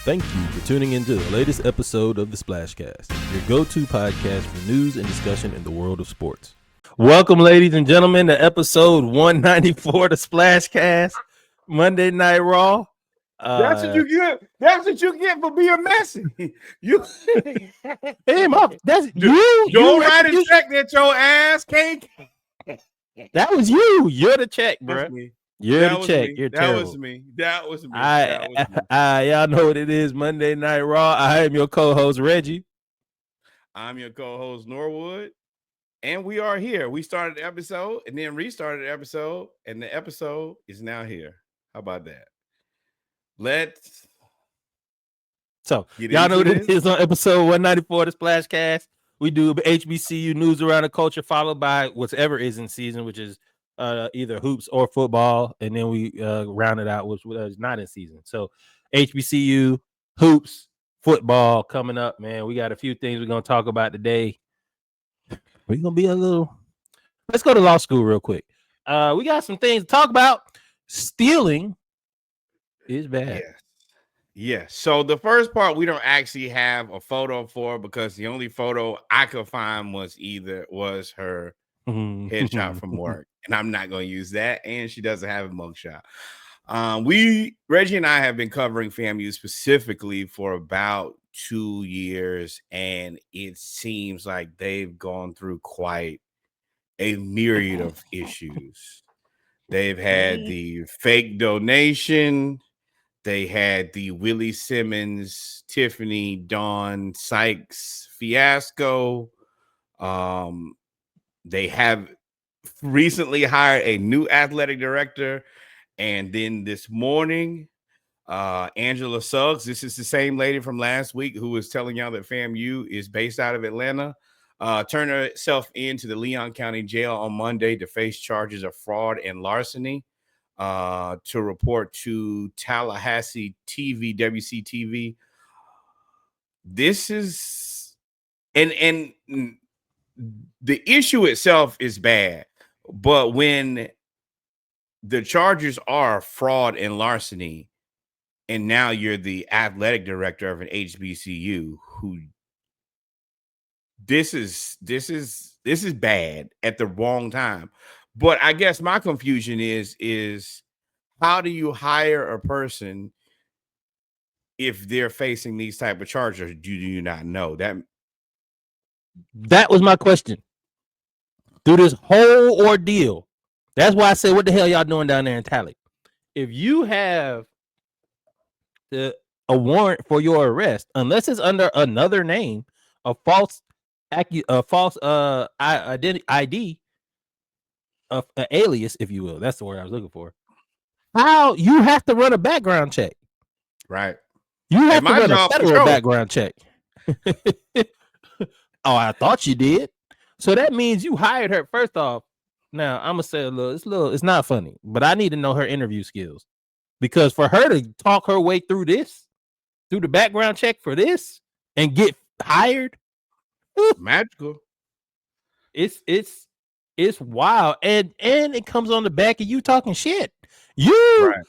Thank you for tuning into the latest episode of the SplashCast, your go-to podcast for news and discussion in the world of sports. Welcome, ladies and gentlemen, to episode 194 of the SplashCast, Monday Night Raw. That's what you get. That's what you get for being messy. You, hey, that's you. Don't write a check that your ass can't. That was you. You're the check, bro. That's me. You're that the check. You're that terrible. was me. That was me. Y'all know what it is. Monday Night Raw. I am your co-host Reggie. I'm your co-host Norwood, and we are here. We started the episode and then restarted the episode, and the episode is now here. How about that? Y'all know what it is on episode 194 of the SplashCast. We do HBCU news around the culture, followed by whatever is in season, which is either hoops or football, and then we round it out with what is not in season. So HBCU, hoops, football coming up, man. We got a few things we're gonna talk about today. We're gonna be let's go to law school real quick. We got some things to talk about. Stealing is bad. Yes. So the first part we don't actually have a photo for, because the only photo I could find was her headshot from work, and I'm not going to use that. And she doesn't have a mugshot. Reggie and I have been covering FAMU specifically for about 2 years, and it seems like they've gone through quite a myriad of issues. They've had the fake donation. They had the Willie Simmons, Tiffany, Dawn Sykes fiasco. They have recently hired a new athletic director. And then this morning, Angela Suggs, this is the same lady from last week who was telling y'all that FAMU is based out of Atlanta, turned herself into the Leon County Jail on Monday to face charges of fraud and larceny, to report to Tallahassee TV, WCTV. This is, and the issue itself is bad, but when the charges are fraud and larceny, and now you're the athletic director of an HBCU, who this is bad at the wrong time. But I guess my confusion is how do you hire a person if they're facing these type of charges? Do you not know that? That was my question. Through this whole ordeal, that's why I say, what the hell y'all doing down there in Tally? If you have a warrant for your arrest, unless it's under another name, a false ID, an alias, if you will, that's the word I was looking for. How you have to run a background check, right? You have to run a federal background check. Oh, I thought you did. So that means you hired her. First off, now I'm gonna say it's not funny, but I need to know her interview skills, because for her to talk her way through the background check for this and get hired, magical. It's wild, and it comes on the back of you talking shit. You, right.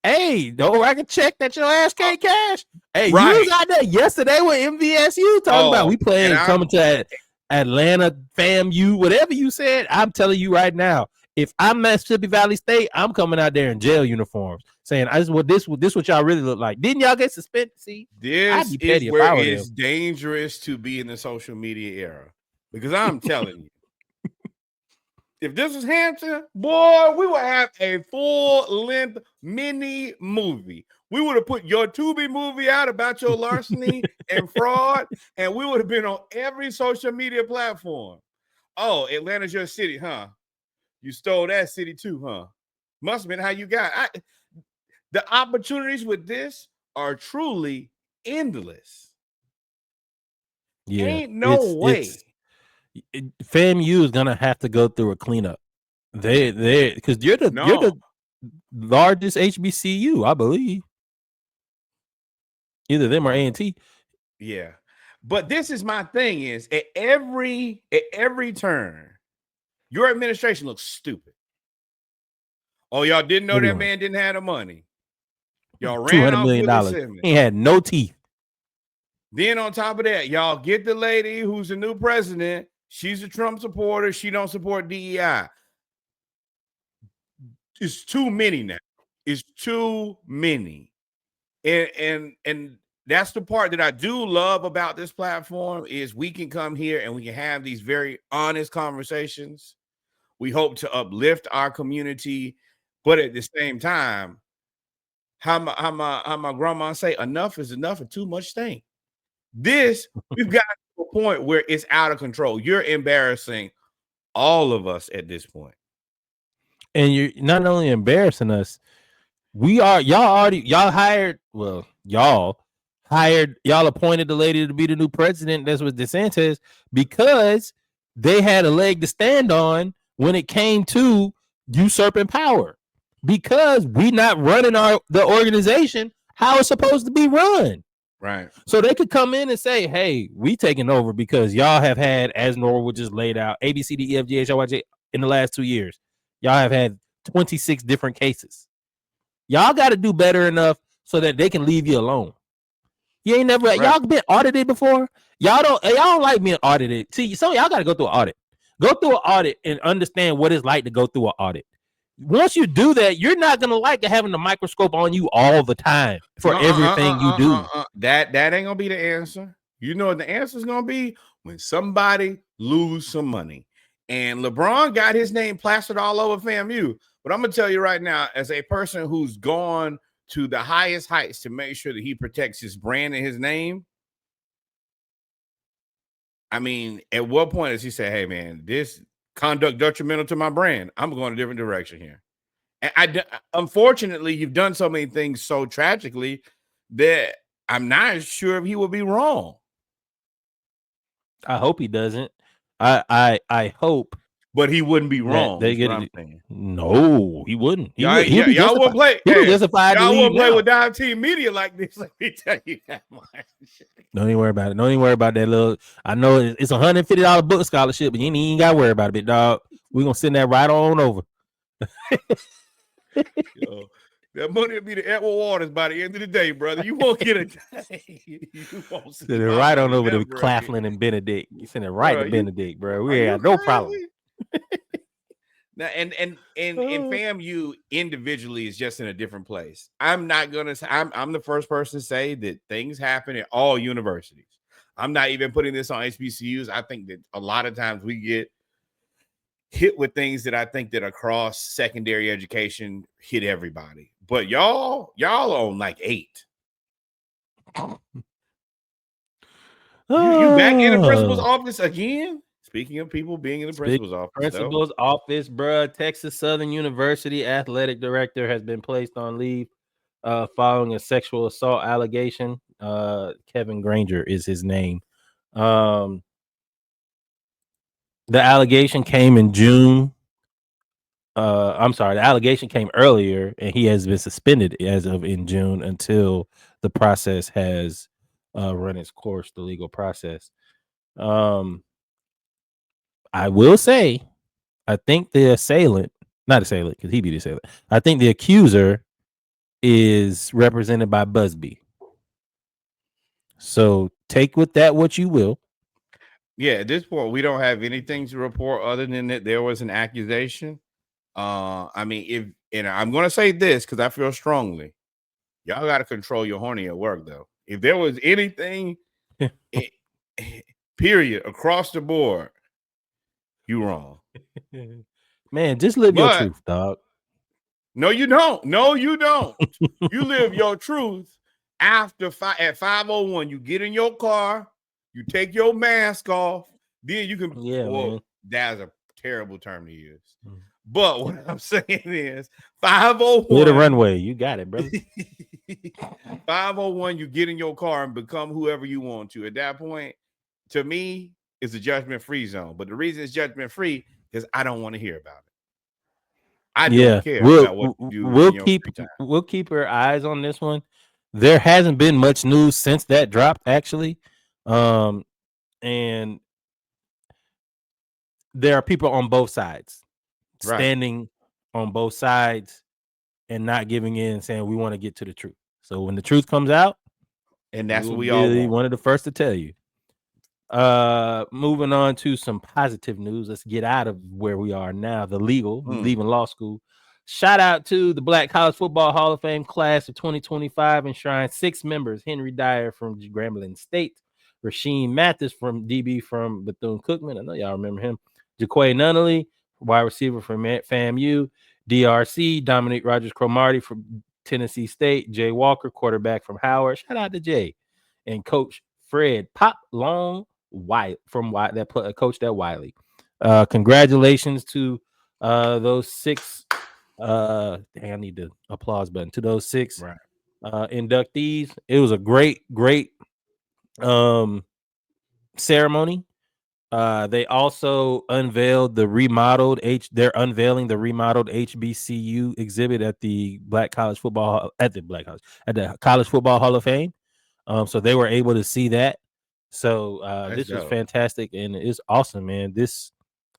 Hey, don't I can check that your ass can't cash. Hey, right. You was out there yesterday with MVSU talking about we playing coming to Atlanta, FAMU, whatever you said. I'm telling you right now, if I'm Mississippi Valley State, I'm coming out there in jail uniforms saying, this what y'all really look like. Didn't y'all get suspended? See, this is where it's dangerous to be in the social media era, because I'm telling you, if this was Hampton, boy, we would have a full-length mini movie. We would have put your Tubi movie out about your larceny and fraud, and we would have been on every social media platform. Oh, Atlanta's your city, huh? You stole that city too, huh? Must have been how you got. The opportunities with this are truly endless. Yeah, ain't no way. FAMU is gonna have to go through a cleanup. They because you're the largest HBCU, I believe. Either them or A&T. Yeah, but this is my thing: is at every turn, your administration looks stupid. Oh, y'all didn't know that man didn't have the money. Y'all ran off $200 million. Simmons. He had no teeth. Then on top of that, y'all get the lady who's the new president. She's a Trump supporter. She don't support DEI. It's too many now. It's too many. And that's the part that I do love about this platform is we can come here and we can have these very honest conversations. We hope to uplift our community, but at the same time, how my grandma say, enough is enough and too much stink. This, we've got to a point where it's out of control. You're embarrassing all of us at this point. And you're not only embarrassing us, y'all appointed the lady to be the new president. That's what DeSantis, because they had a leg to stand on when it came to usurping power. Because we not running the organization how it's supposed to be run. Right. So they could come in and say, hey, we taking over because y'all have had, as Norwood just laid out, A, B, C, D, E, F, G, H, I, Y, J in the last 2 years. Y'all have had 26 different cases. Y'all got to do better enough so that they can leave you alone. You ain't never, y'all been audited before? Y'all don't like being audited. See, so y'all got to go through an audit. Go through an audit and understand what it's like to go through an audit. Once you do that, you're not gonna like having the microscope on you all the time for everything you do. That ain't gonna be the answer. You know what the answer is gonna be? When somebody lose some money. And LeBron got his name plastered all over FAMU. But I'm gonna tell you right now, as a person who's gone to the highest heights to make sure that he protects his brand and his name, I mean, at what point does he say, hey man, this conduct detrimental to my brand, I'm going a different direction here? And unfortunately, you've done so many things so tragically that I'm not sure if he will be wrong. I hope he doesn't. I hope, but he wouldn't be wrong. No, he wouldn't. Y'all won't play. He justified. Y'all won't play with Dive Team Media like this. Let me tell you that much. Don't even worry about it. Don't even worry about that little. I know it's $150 book scholarship, but you ain't got to worry about it, big dog. We're gonna send that right on over. Yo, that money will be the Edward Waters by the end of the day, brother. You won't get it. You won't send it right on over to Claflin and Benedict. You send it right to Benedict, bro. We ain't got no problem. Now, and FAMU individually is just in a different place. I'm not gonna say I'm the first person to say that things happen at all universities. I'm not even putting this on HBCUs. I think that a lot of times we get hit with things that I think that across secondary education hit everybody. But y'all on like 8. You back in the principal's office again? Speaking of people being in the principal's office, bro. Texas Southern University athletic director has been placed on leave following a sexual assault allegation. Kevin Granger is his name. The allegation came in June. I'm sorry, the allegation came earlier, and he has been suspended as of in June until the process has run its course, the legal process. I will say, I think the assailant, not assailant, because he be the assailant. I think the accuser is represented by Busby. So take with that what you will. Yeah, at this point, we don't have anything to report other than that there was an accusation. I mean, I'm going to say this because I feel strongly. Y'all got to control your horny at work, though. If there was anything, period, across the board, you wrong. Man, just live your truth, dog. No, you don't. No, you don't. You live your truth after at 5:01. You get in your car, you take your mask off, then you can. Yeah, man. That's a terrible term to use. But what I'm saying is 5:01. Hit a runway. You got it, brother. 5:01, you get in your car and become whoever you want to. At that point, to me, it's a judgment-free zone. But the reason it's judgment-free is I don't want to hear about it. I don't care about what you do. We'll keep our eyes on this one. There hasn't been much news since that dropped, actually. And there are people on both sides standing on both sides and not giving in and saying we want to get to the truth. So when the truth comes out, And that's what we'll we be all want. one of the first to tell you. Moving on to some positive news. Let's get out of where we are now. The legal, leaving law school. Shout out to the Black College Football Hall of Fame class of 2025, enshrined 6 members: Henry Dyer from Grambling State, Rasheem Mathis from DB from Bethune-Cookman. I know y'all remember him. Jaquay Nunnally, wide receiver from FAMU, DRC, Dominic Rogers-Cromartie from Tennessee State, Jay Walker, quarterback from Howard. Shout out to Jay. And Coach Fred Pop Long White from that coached at Wiley. Congratulations to those 6. I need the applause button to those 6 inductees. It was a great ceremony. They also unveiled the remodeled they're unveiling the remodeled HBCU exhibit at the College Football Hall of Fame. So they were able to see that. So this was fantastic and it's awesome, man. This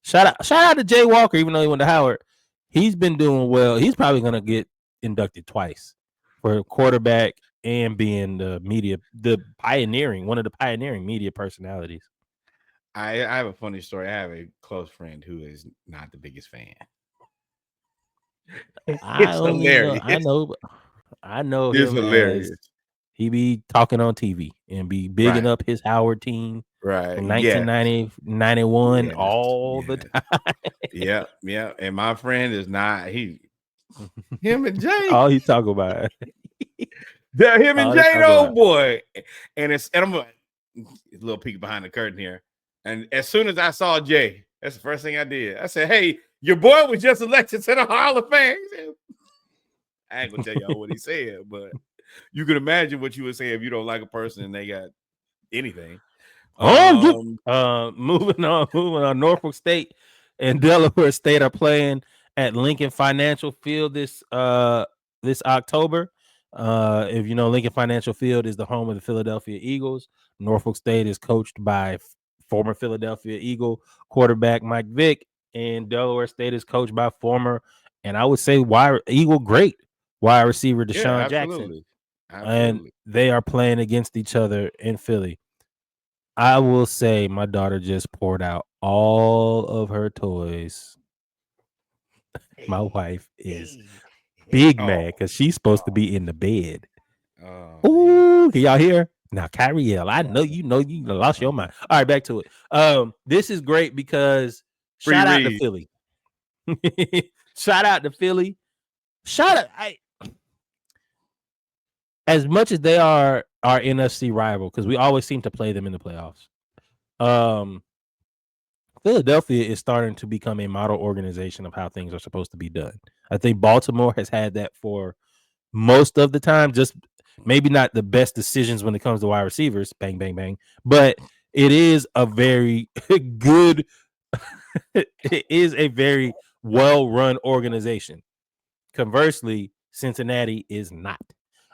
shout out to Jay Walker, even though he went to Howard. He's been doing well. He's probably gonna get inducted twice for quarterback and being one of the pioneering media personalities. I have a funny story. I have a close friend who is not the biggest fan. It's hilarious. I know it's him hilarious. He be talking on TV and be bigging up his Howard team from 1990, 91 all the time. Yeah. And my friend is not him and Jay. All he talk about. Him and Jay, old boy. And I'm a little peek behind the curtain here. And as soon as I saw Jay, that's the first thing I did. I said, "Hey, your boy was just elected to the Hall of Fame." I ain't gonna tell y'all what he said, but you can imagine what you would say if you don't like a person and they got anything. Moving on. Norfolk State and Delaware State are playing at Lincoln Financial Field this October. If you know, Lincoln Financial Field is the home of the Philadelphia Eagles. Norfolk State is coached by former Philadelphia Eagle quarterback Mike Vick, and Delaware State is coached by former, and I would say Eagle great wide receiver Deshaun Jackson. And they are playing against each other in Philly. I will say my daughter just poured out all of her toys. My wife is big mad because she's supposed to be in the bed. Ooh, can y'all hear? Now, Kyrie, I know you lost your mind. All right, back to it. This is great because shout out to Philly. Shout out to Philly. As much as they are our NFC rival, because we always seem to play them in the playoffs. Philadelphia is starting to become a model organization of how things are supposed to be done. I think Baltimore has had that for most of the time, just maybe not the best decisions when it comes to wide receivers, bang, bang, bang, but it is a very good, it is a very well-run organization. Conversely, Cincinnati is not.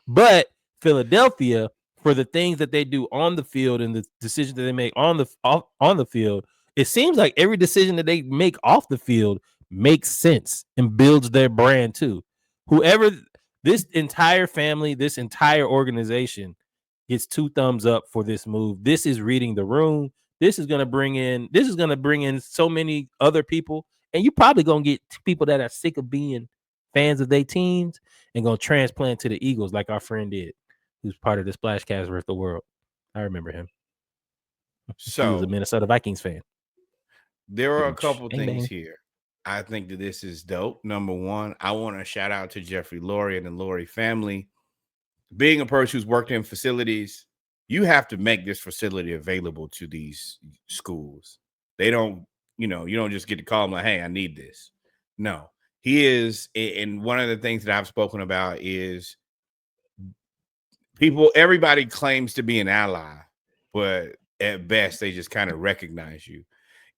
But Philadelphia, for the things that they do on the field and the decisions that they make on the field, it seems like every decision that they make off the field makes sense and builds their brand too. Whoever this entire family, this entire organization gets 2 thumbs up for this move. This is reading the room. This is going to bring in so many other people, and you probably going to get people that are sick of being fans of their teams and going to transplant to the Eagles like our friend did, who's part of the SplashCast versus the world. I remember him. So he was a Minnesota Vikings fan. There are a couple things here. I think that this is dope. Number one, I want to shout out to Jeffrey Lurie and the Lurie family. Being a person who's worked in facilities, you have to make this facility available to these schools. They don't, you don't just get to call them like, "Hey, I need this." No, he is. And one of the things that I've spoken about is everybody claims to be an ally, but at best, they just kind of recognize you.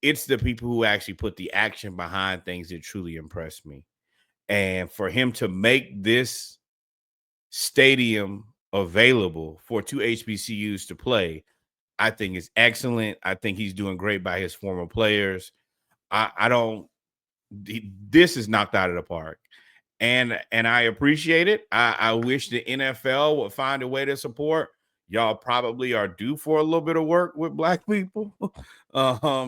It's the people who actually put the action behind things that truly impress me. And for him to make this stadium available for 2 HBCUs to play, I think is excellent. I think he's doing great by his former players. This is knocked out of the park. and I appreciate it. I wish the NFL would find a way to support. Y'all probably are due for a little bit of work with Black people,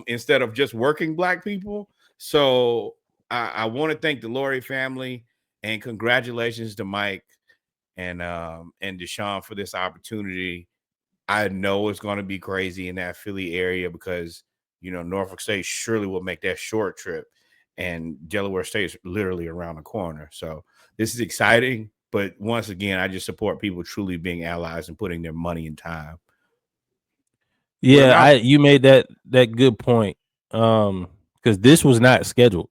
instead of just working Black people. So I want to thank the Laurie family and congratulations to Mike and Deshaun for this opportunity. I know it's going to be crazy in that Philly area because, Norfolk State surely will make that short trip, and Delaware State is literally around the corner. So this is exciting. But once again, I just support people truly being allies and putting their money and time. Yeah, you made that good point. Because this was not scheduled,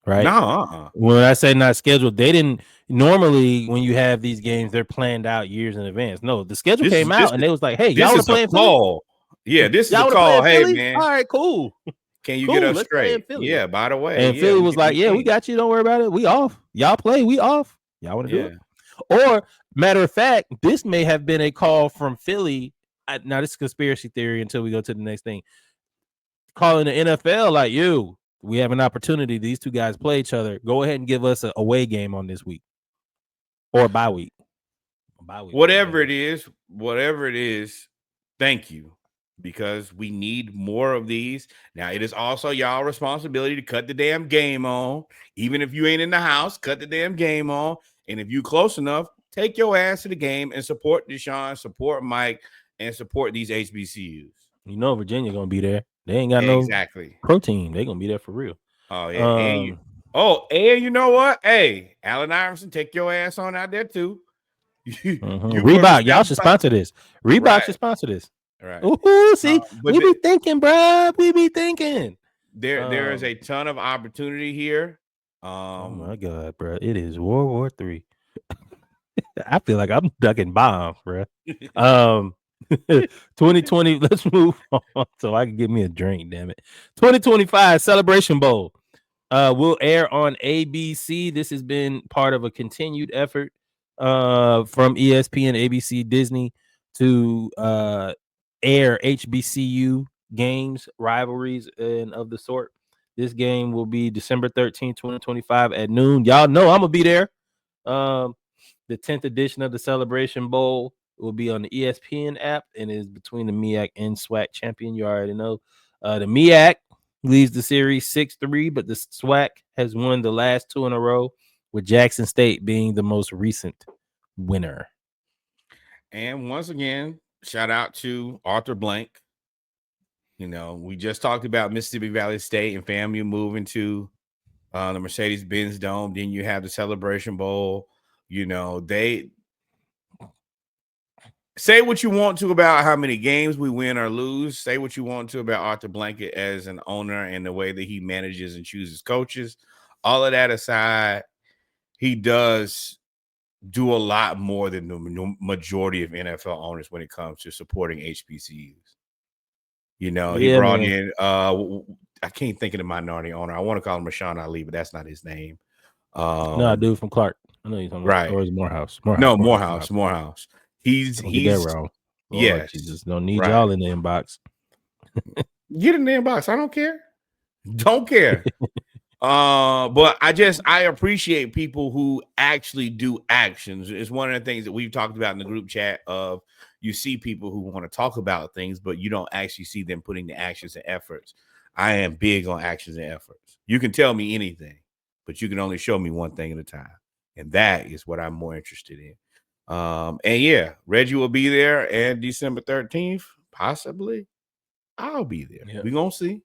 right? No. When I say not scheduled, they didn't normally when you have these games, they're planned out years in advance. No, the schedule came out and they was like, hey, y'all want to play in Philly? Yeah, this is a y'all call. Hey, Philly? man. All right, cool. Can you get us let's play in straight? Philly. Yeah, by the way. And Philly was like, yeah, we got you. Don't worry about it. We off. Y'all play. We off. Y'all want to do it? Or, matter of fact, this may have been a call from Philly. Now, this is conspiracy theory until we go to the next thing. Calling the NFL like, we have an opportunity. These two guys play each other. Go ahead and give us an away game on this week. Or a bye week. Whatever it is, thank you. Because we need more of these. Now, it is also y'all responsibility to cut the damn game on. Even if you ain't in the house, cut the damn game on. And if you close enough, take your ass to the game and support Deshaun, support Mike, and support these HBCUs. Virginia going to be there. They ain't got no protein. They going to be there for real. Oh, yeah. And you know what? Hey, Allen Iverson, take your ass on out there, too. Reebok, y'all should sponsor this. Reebok should sponsor this. Right. Ooh, see, we be thinking, bro. We be thinking. There is a ton of opportunity here. Oh my God, bro! It is World War III. I feel like I'm ducking bombs, bro. 2020. Let's move on so I can get me a drink. Damn it. 2025 Celebration Bowl will air on ABC. This has been part of a continued effort from ESPN, ABC, Disney to air HBCU games, rivalries, and of the sort. This game will be December 13th, 2025 at noon. Y'all know I'm gonna be there. The 10th edition of the Celebration Bowl will be on the ESPN app and is between the MEAC and SWAC champion. You already know. The MEAC leads the series 6-3, but the SWAC has won the last two in a row, with Jackson State being the most recent winner. And once again, shout out to Arthur Blank. We just talked about Mississippi Valley State and FAMU moving to the Mercedes-Benz Dome. Then you have the Celebration Bowl. They say what you want to about how many games we win or lose. Say what you want to about Arthur Blanket as an owner and the way that he manages and chooses coaches. All of that aside, he does do a lot more than the majority of NFL owners when it comes to supporting HBCUs. He brought in I can't think of the minority owner. I want to call him Rashawn Ali, but that's not his name. No, dude from Clark. I know you're talking about, or is Morehouse? Morehouse. He's that wrong. Yes. Jesus, don't need y'all in the inbox. Get in the inbox. I don't care. Don't care. But I appreciate people who actually do actions. It's one of the things that we've talked about in the group chat of you see people who want to talk about things, but you don't actually see them putting the actions and efforts. I am big on actions and efforts. You can tell me anything, but you can only show me one thing at a time. And that is what I'm more interested in. And yeah, Reggie will be there, and December 13th, possibly. I'll be there. Yeah. We're going to see.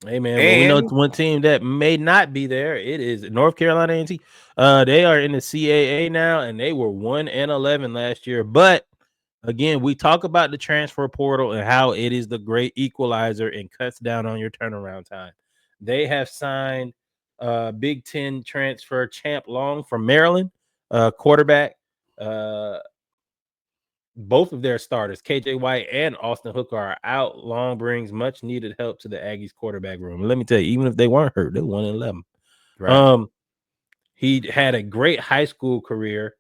Hey, man, we know one team that may not be there. It is North Carolina A&T. They are in the CAA now, and they were 1-11 last year. But, again, we talk about the transfer portal and how it is the great equalizer and cuts down on your turnaround time. They have signed Big Ten transfer Champ Long from Maryland, quarterback. Both of their starters, KJ White and Austin Hooker, are out. Long brings much needed help to the Aggies quarterback room. And let me tell you, even if they weren't hurt, they 1-11. Right. He had a great high school career,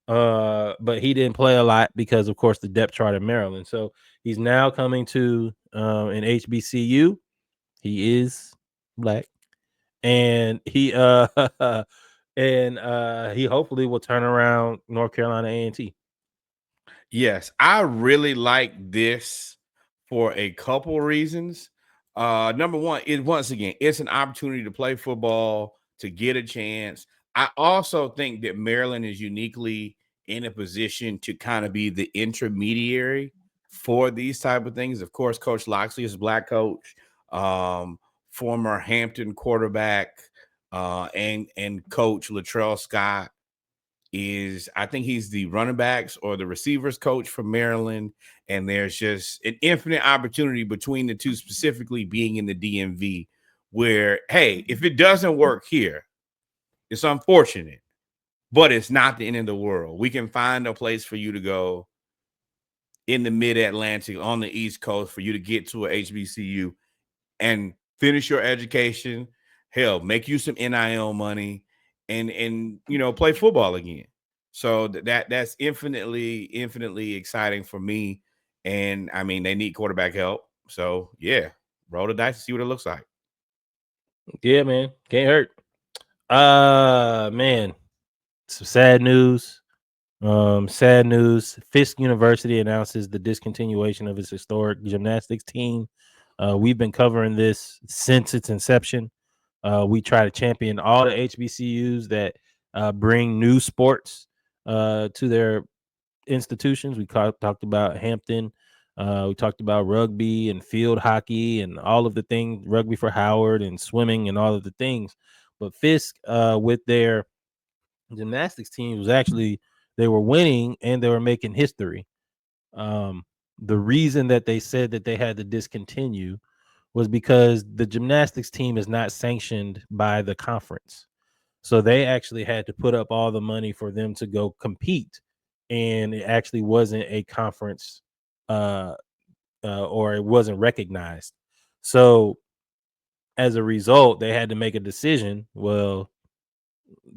but he didn't play a lot because, of course, the depth chart in Maryland. So he's now coming to an HBCU. He is black, and he and he hopefully will turn around North Carolina A&T. Yes, I really like this for a couple reasons. Number one, once again, it's an opportunity to play football, to get a chance. I also think that Maryland is uniquely in a position to kind of be the intermediary for these type of things. Of course, Coach Loxley is a Black coach, former Hampton quarterback, and Coach Latrell Scott I think he's the running backs or the receivers coach for Maryland. And there's just an infinite opportunity between the two, specifically being in the DMV, where, hey, if it doesn't work here, it's unfortunate, but it's not the end of the world. We can find a place for you to go in the mid-Atlantic on the East Coast for you to get to a HBCU and finish your education. Hell, make you some NIL money and play football again. So that's infinitely exciting for me. And I mean, they need quarterback help. So yeah, roll the dice to see what it looks like. Yeah, man, can't hurt. Man, some sad news. Sad news. Fisk University announces the discontinuation of its historic gymnastics team. We've been covering this since its inception. We try to champion all the HBCUs that bring new sports to their institutions. We talked about Hampton. We talked about rugby and field hockey and all of the things, rugby for Howard and swimming and all of the things. But Fisk, with their gymnastics team, they were winning and they were making history. The reason that they said that they had to discontinue was because the gymnastics team is not sanctioned by the conference. So they actually had to put up all the money for them to go compete. And it actually wasn't a conference or it wasn't recognized. So as a result, they had to make a decision. Well,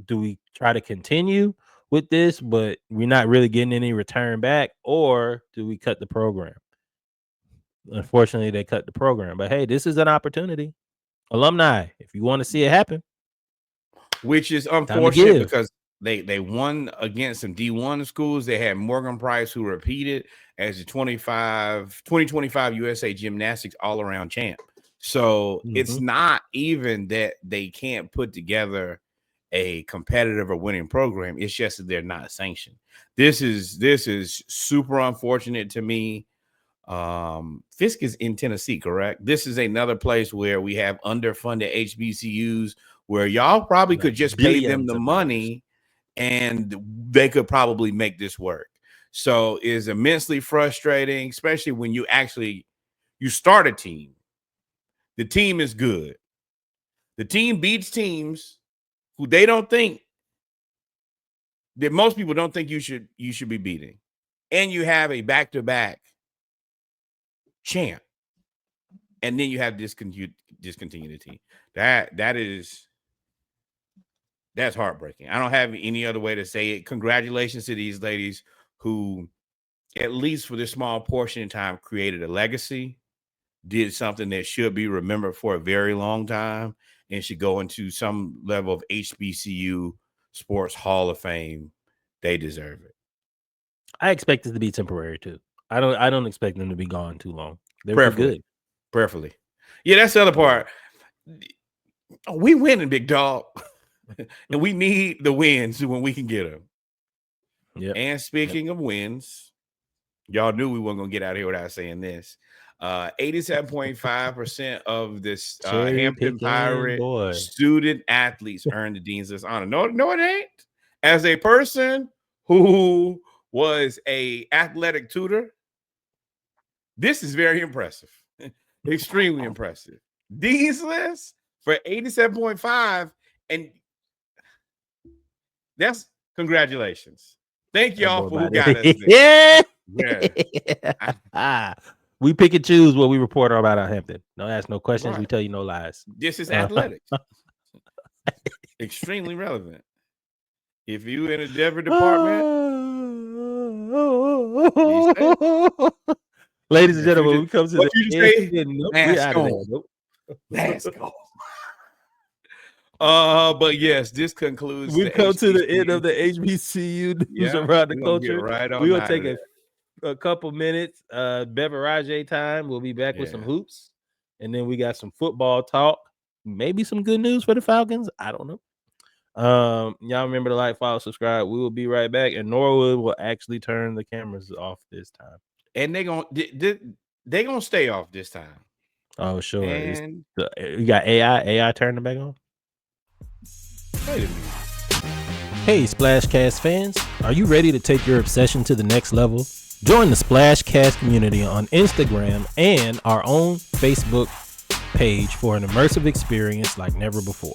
do we try to continue with this, but we're not really getting any return back, or do we cut the program? Unfortunately, they cut the program. But hey, this is an opportunity. Alumni, if you want to see it happen. Which is unfortunate because they won against some D1 schools. They had Morgan Price, who repeated as the 2025 USA Gymnastics all-around champ. So it's not even that they can't put together a competitive or winning program. It's just that they're not sanctioned. This is super unfortunate to me. Fisk is in Tennessee, correct? This is another place where we have underfunded HBCUs where y'all probably could just pay them the money and they could probably make this work. So it's immensely frustrating, especially when you start a team. The team is good. The team beats teams who they don't think that most people don't think you should be beating. And you have a back-to-back champ. And then you have discontinued the team. That's heartbreaking. I don't have any other way to say it. Congratulations to these ladies who, at least for this small portion of time, created a legacy, did something that should be remembered for a very long time, and should go into some level of HBCU Sports Hall of Fame. They deserve it. I expect it to be temporary too. I don't expect them to be gone too long. They're good. Prayerfully. Yeah, that's the other part. We winning, big dog. And we need the wins when we can get them. Yeah. And speaking of wins, y'all knew we weren't going to get out of here without saying this. 87.5% of this Hampton Pirate student athletes earned the Dean's List honor. No, it ain't. As a person who was a athletic tutor, this is very impressive. Extremely impressive. Dean's List for 87.5, and that's congratulations. Thank y'all for who got us there. Yeah. We pick and choose what we report about our Hampton. Don't ask no questions. Right. We tell you no lies. This is athletics. Extremely relevant. If you in a Denver department, ladies and gentlemen, we come to what the you say? Let's go. Let's go. But yes, this concludes We the come to the end HBCU. of the HBCU news Yeah, around the we're gonna get culture. right on We're gonna out take of a couple minutes. Beverage time. We'll be back with some Yeah. hoops, and then we got some football talk. Maybe some good news for the Falcons. I don't know. Y'all remember to like, follow, subscribe. We will be right back, and Norwood will actually turn the cameras off this time. And they gonna stay off this time. Oh, sure. And You got AI turn it back on. wait a minute. Hey, SplashCast fans, are you ready to take your obsession to the next level? Join the SplashCast community on Instagram and our own Facebook page for an immersive experience like never before.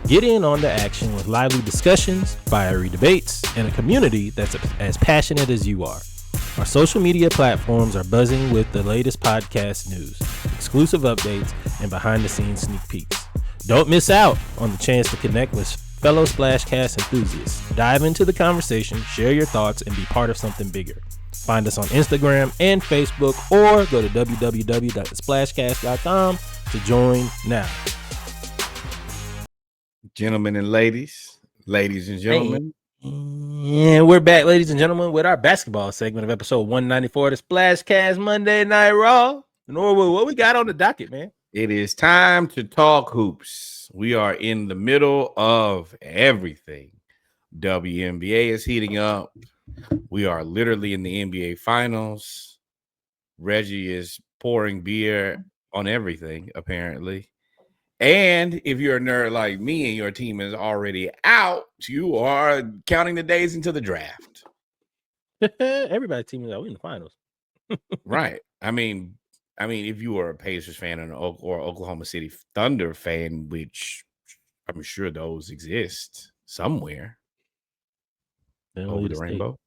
Get in on the action with lively discussions, fiery debates, and a community that's as passionate as you are. Our social media platforms are buzzing with the latest podcast news, exclusive updates, and behind-the-scenes sneak peeks. Don't miss out on the chance to connect with fellow SplashCast enthusiasts. Dive into the conversation, share your thoughts, and be part of something bigger. Find us on Instagram and Facebook, or go to www.splashcast.com to join now. Gentlemen and ladies and gentlemen. And we're back, ladies and gentlemen, with our basketball segment of episode 194 of the SplashCast Monday Night Raw. Norwood, what we got on the docket, man? It is time to talk hoops. We are in the middle of everything. WNBA is heating up. We are literally in the NBA Finals. Reggie is pouring beer on everything, apparently. And if you're a nerd like me and your team is already out, you are counting the days until the draft. Everybody's team is out. We're in the finals. Right. I mean, if you are a Pacers fan or Oklahoma City Thunder fan, which I'm sure those exist somewhere over the rainbow.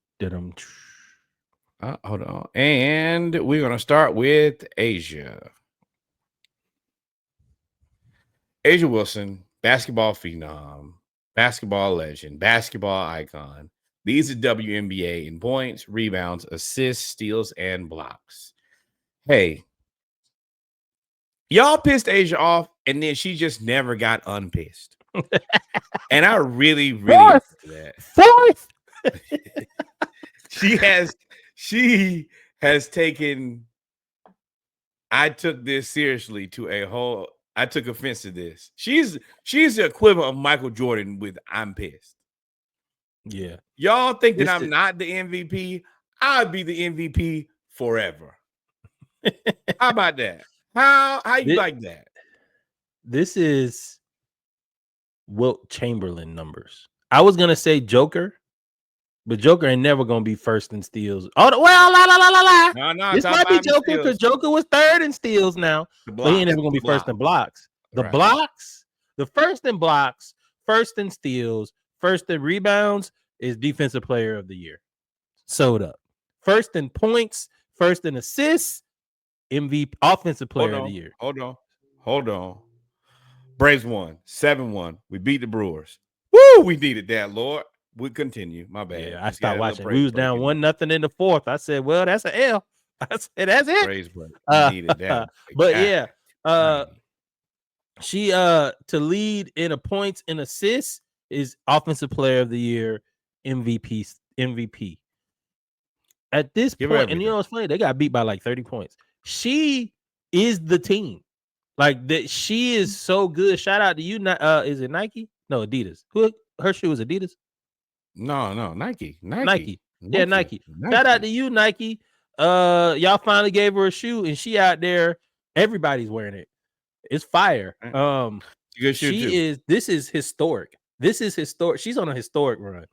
Hold on. And we're going to start with Asia. Asia Wilson, basketball phenom, basketball legend, basketball icon. Leads the WNBA in points, rebounds, assists, steals, and blocks. Hey, y'all pissed Asia off, and then she just never got unpissed. And I really like that. Fourth. She has taken. I took this seriously to a whole. I took offense to this. She's the equivalent of Michael Jordan with "I'm pissed." Yeah, y'all think that I'm not the MVP? I'd be the MVP forever. How about that? How you like that? This is Wilt Chamberlain numbers. I was gonna say Joker, but Joker ain't never gonna be first in steals. Oh, well, No, this might be Joker because Joker was third in steals now, but he ain't never gonna be first in blocks. The first in blocks, first in steals, first in rebounds is defensive player of the year. Sewed up. First in points, first in assists, MVP, offensive player of the year. Hold on. Braves won 7-1. We beat the Brewers. Woo! We needed that, Lord. We continue. My bad. Yeah, I stopped watching. We was down 1-0 in the fourth. I said, well, that's an L. I said, that's it. Braves needed that. But yeah, she to lead in a points and assists is offensive player of the year, MVP. At this point, and you know what's funny? They got beat by like 30 points. She is the team. Like that, she is so good. Shout out to you. Is it Nike? No, Adidas. Who her shoe is Adidas? No, Nike. Yeah, Nike. Shout out to you, Nike. Y'all finally gave her a shoe, and she out there. Everybody's wearing it. It's fire. Good shoe too. This is historic. She's on a historic run.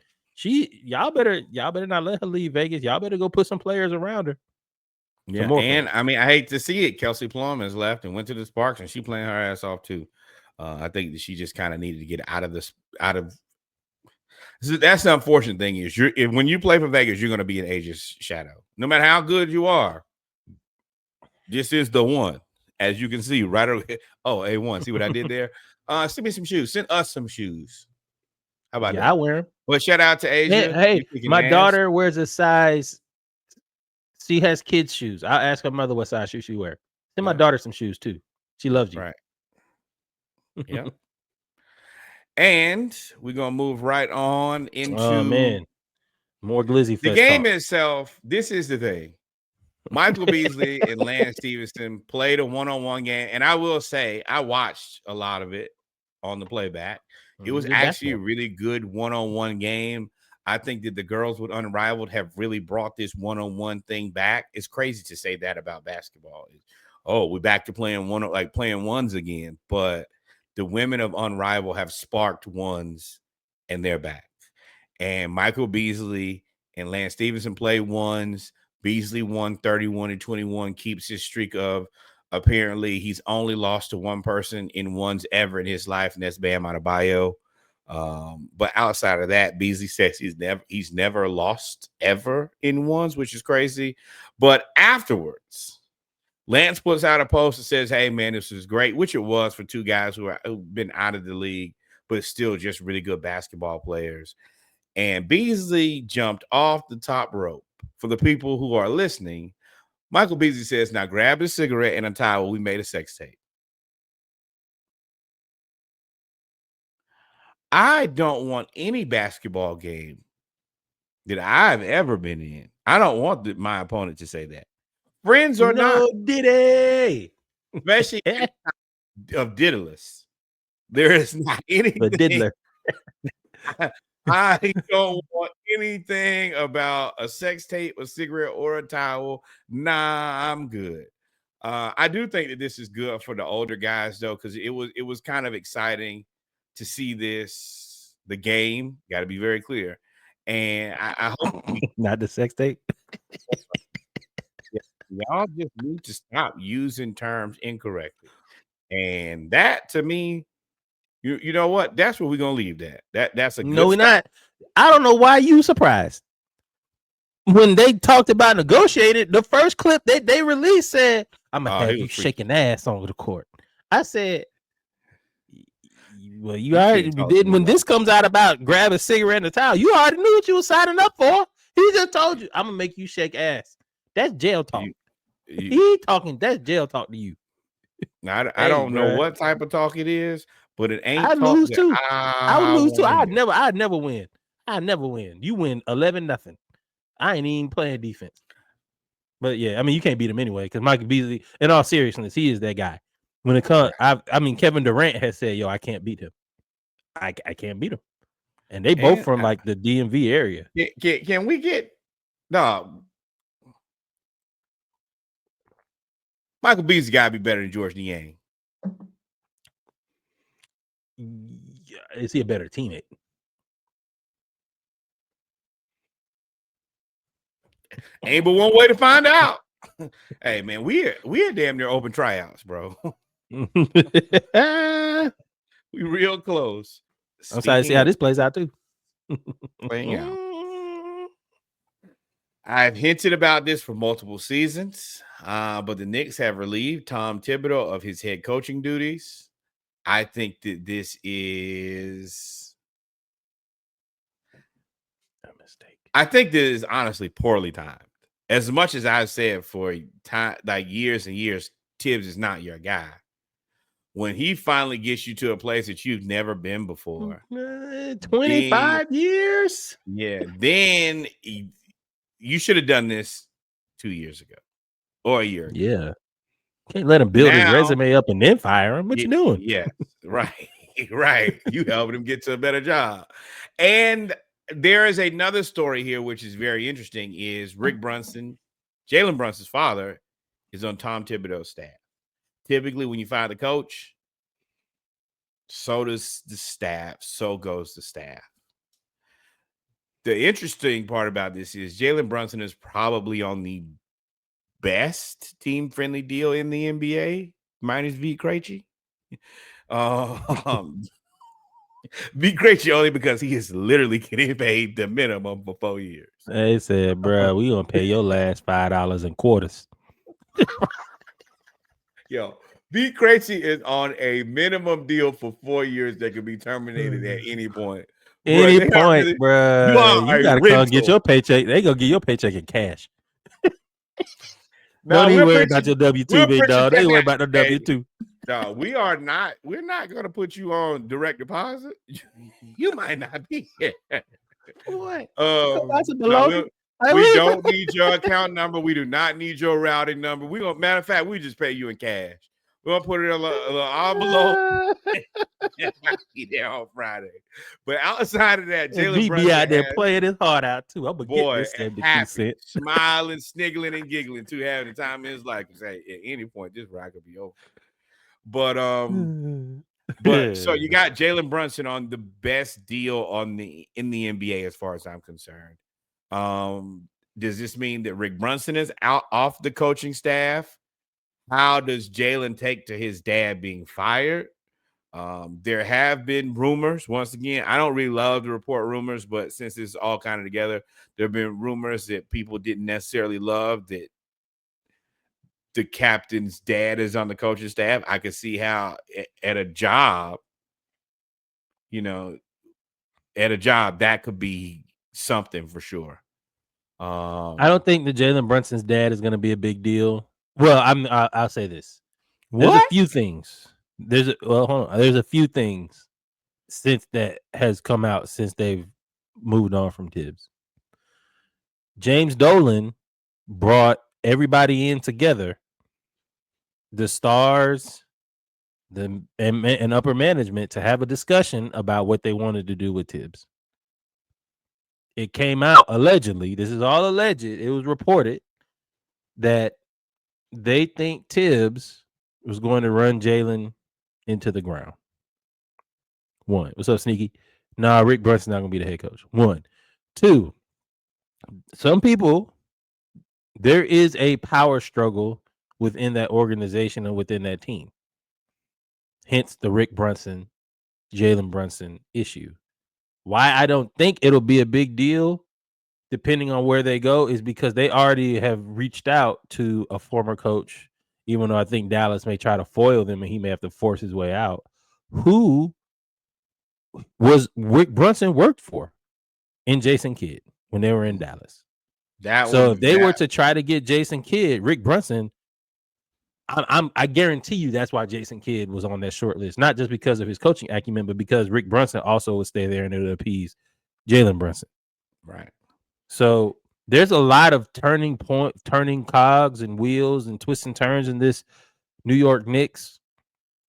Y'all better not let her leave Vegas. Y'all better go put some players around her. Yeah, and I mean, I hate to see it. Kelsey Plum has left and went to the Sparks, and she playing her ass off too. I think that she just kind of needed to get out of. That's the unfortunate thing is when you play for Vegas, you're going to be in Asia's shadow, no matter how good you are. This is the one, as you can see right over. Oh, A1. See what I did there? Send me some shoes. Send us some shoes. How about that? I wear them. Well, shout out to Asia. Hey, my daughter wears a size. She has kids' shoes. I'll ask her mother what size shoe she wear. Send my daughter some shoes too. She loves you. Right. Yeah. And we're gonna move right on into more Glizzyfest. The game itself. This is the thing. Michael Beasley and Lance Stevenson played a one-on-one game, and I will say I watched a lot of it on the playback. It was actually a really good one-on-one game. I think that the girls with Unrivaled have really brought this one-on-one thing back. It's crazy to say that about basketball. Oh, we're back to playing playing ones again. But the women of Unrivaled have sparked ones, and they're back. And Michael Beasley and Lance Stevenson play ones. Beasley won 31-21, keeps his streak of apparently he's only lost to one person in ones ever in his life, and that's Bam Adebayo. But outside of that, Beasley says he's never lost ever in ones, which is crazy. But afterwards, Lance puts out a post and says, "Hey man, this was great," which it was for two guys who've been out of the league, but still just really good basketball players. And Beasley jumped off the top rope. For the people who are listening, Michael Beasley says, "Now grab a cigarette and a towel. We made a sex tape." I don't want any basketball game that I've ever been in. I don't want my opponent to say that. Friends or not, Diddy, especially of diddlers. There is not anything. The diddler. I don't want anything about a sex tape, a cigarette, or a towel. Nah, I'm good. I do think that this is good for the older guys, though, because it was kind of exciting to see the game. Got to be very clear. And I hope not the sex tape. Y'all just need to stop using terms incorrectly. And that, to me, you know what? That's where we're gonna leave that. That's a good no, we're not. I don't know why you surprised. When they talked about negotiated, the first clip they released said, "I'm gonna have you shaking ass on the court." I said, "Well, you already did." When this comes out about grab a cigarette and a towel, you already knew what you were signing up for. He just told you, "I'm gonna make you shake ass." That's jail talk. He talking. That's jail talk to you. Now, I don't know what type of talk it is, but it ain't. I lose too. I would lose too. I'd never win. I'd never win. You win 11-0. I ain't even playing defense. But yeah, I mean, you can't beat him anyway because Michael Beasley, in all seriousness, he is that guy. When it comes, I mean, Kevin Durant has said, "Yo, I can't beat him. I can't beat him." And they both from like the DMV area. Can we get no? Michael Beasley got to be better than George Niang. Yeah, is he a better teammate? Ain't but one way to find out. Hey man, we're damn near open tryouts, bro. We real close. I'm excited to see how this plays out too. Playing out. I've hinted about this for multiple seasons, but the Knicks have relieved Tom Thibodeau of his head coaching duties. I think that this is a mistake. I think this is honestly poorly timed. As much as I've said for time, like years and years, Thibs is not your guy. When he finally gets you to a place that you've never been before, 25 years. Yeah, then you should have done this 2 years ago or a year ago. Yeah. Can't let him build his resume up and then fire him. What you doing? Yeah, right. Right. You helping him get to a better job. And there is another story here, which is very interesting, is Rick Brunson, Jalen Brunson's father, is on Tom Thibodeau's staff. Typically, when you fire the coach, so does the staff, so goes the staff. The interesting part about this is Jalen Brunson is probably on the best team-friendly deal in the NBA, minus V. Krejci. V. Krejci only because he is literally getting paid the minimum for 4 years. They said, bro, we gonna pay your last $5 in quarters. Yo, V. Krejci is on a minimum deal for 4 years that could be terminated at any point. Any point, bro. You gotta come get your paycheck. They gonna get your paycheck in cash. Don't even worry about your W-2, big dog. They worry about the W-2. No, we are not. We're not going to put you on direct deposit. You might not be here. What? No, we don't need your account number. We do not need your routing number. Matter of fact, we just pay you in cash. We're gonna put it in a little envelope. Be there on Friday. But outside of that, Jalen Brunson be out there playing his heart out too. I'm gonna get this 72 cents. Smiling, sniggling, and giggling too, having the time in his life. Say at any point this ride could be over. But so you got Jalen Brunson on the best deal in the NBA as far as I'm concerned. Does this mean that Rick Brunson is off the coaching staff? How does Jalen take to his dad being fired? There have been rumors. Once again, I don't really love to report rumors, but since it's all kind of together, there have been rumors that people didn't necessarily love that the captain's dad is on the coaching staff. I could see how at a job, that could be something for sure. I don't think that Jalen Brunson's dad is going to be a big deal. Well, I'll say this. There's a few things. There's a few things since that has come out since they've moved on from Thibs. James Dolan brought everybody in together, the stars, and upper management, to have a discussion about what they wanted to do with Thibs. It came out allegedly. This is all alleged. It was reported that they think Thibs was going to run Jalen into the ground. One. What's up, Sneaky? Nah, Rick Brunson's not going to be the head coach. One. Two. Some people, there is a power struggle within that organization and within that team. Hence the Rick Brunson, Jalen Brunson issue. Why I don't think it'll be a big deal, depending on where they go, is because they already have reached out to a former coach, even though I think Dallas may try to foil them and he may have to force his way out, who was Rick Brunson worked for in Jason Kidd when they were in Dallas. If they were to try to get Jason Kidd, Rick Brunson, I guarantee you that's why Jason Kidd was on that short list, not just because of his coaching acumen, but because Rick Brunson also would stay there and it would appease Jalen Brunson. Right. So there's a lot of turning cogs and wheels and twists and turns in this New York Knicks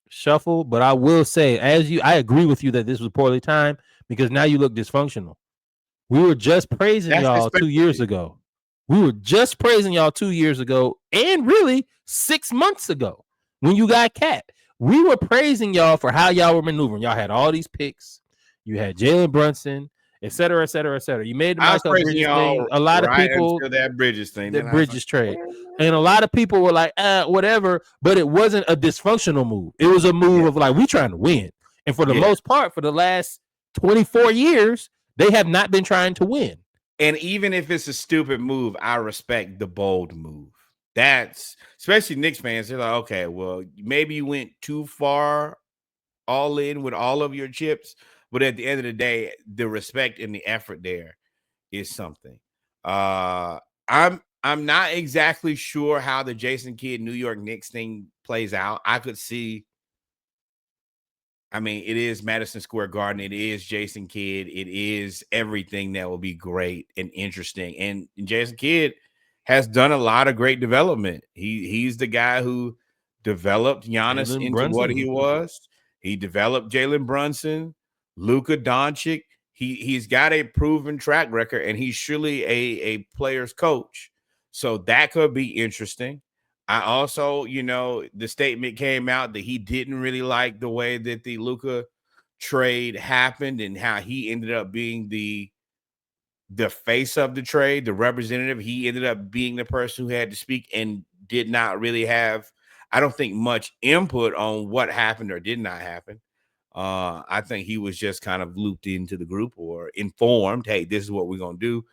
shuffle. But I will say, I agree with you that this was poorly timed because now you look dysfunctional. We were just praising y'all 2 years ago. And really 6 months ago when you got Cat. We were praising y'all for how y'all were maneuvering. Y'all had all these picks. You had Jalen Brunson, et cetera, et cetera, et cetera. You made the Michael Bridges thing. A lot of people, that Bridges thing, the Bridges trade. And a lot of people were like, whatever, but it wasn't a dysfunctional move. It was a move of like, we trying to win. And for the most part, for the last 24 years, they have not been trying to win. And even if it's a stupid move, I respect the bold move. That's especially Knicks fans. They're like, okay, well, maybe you went too far all in with all of your chips, but at the end of the day, the respect and the effort there is something. I'm not exactly sure how the Jason Kidd New York Knicks thing plays out. I could see. I mean, it is Madison Square Garden. It is Jason Kidd. It is everything that will be great and interesting. And Jason Kidd has done a lot of great development. He's the guy who developed Giannis into what he was. He developed Jalen Brunson, Luka Doncic. He's got a proven track record, and he's surely a player's coach. So that could be interesting. I also, the statement came out that he didn't really like the way that the Luka trade happened and how he ended up being the face of the trade, the representative. He ended up being the person who had to speak and did not really have, I don't think, much input on what happened or did not happen. I think he was just kind of looped into the group or informed, hey, this is what we're going to do.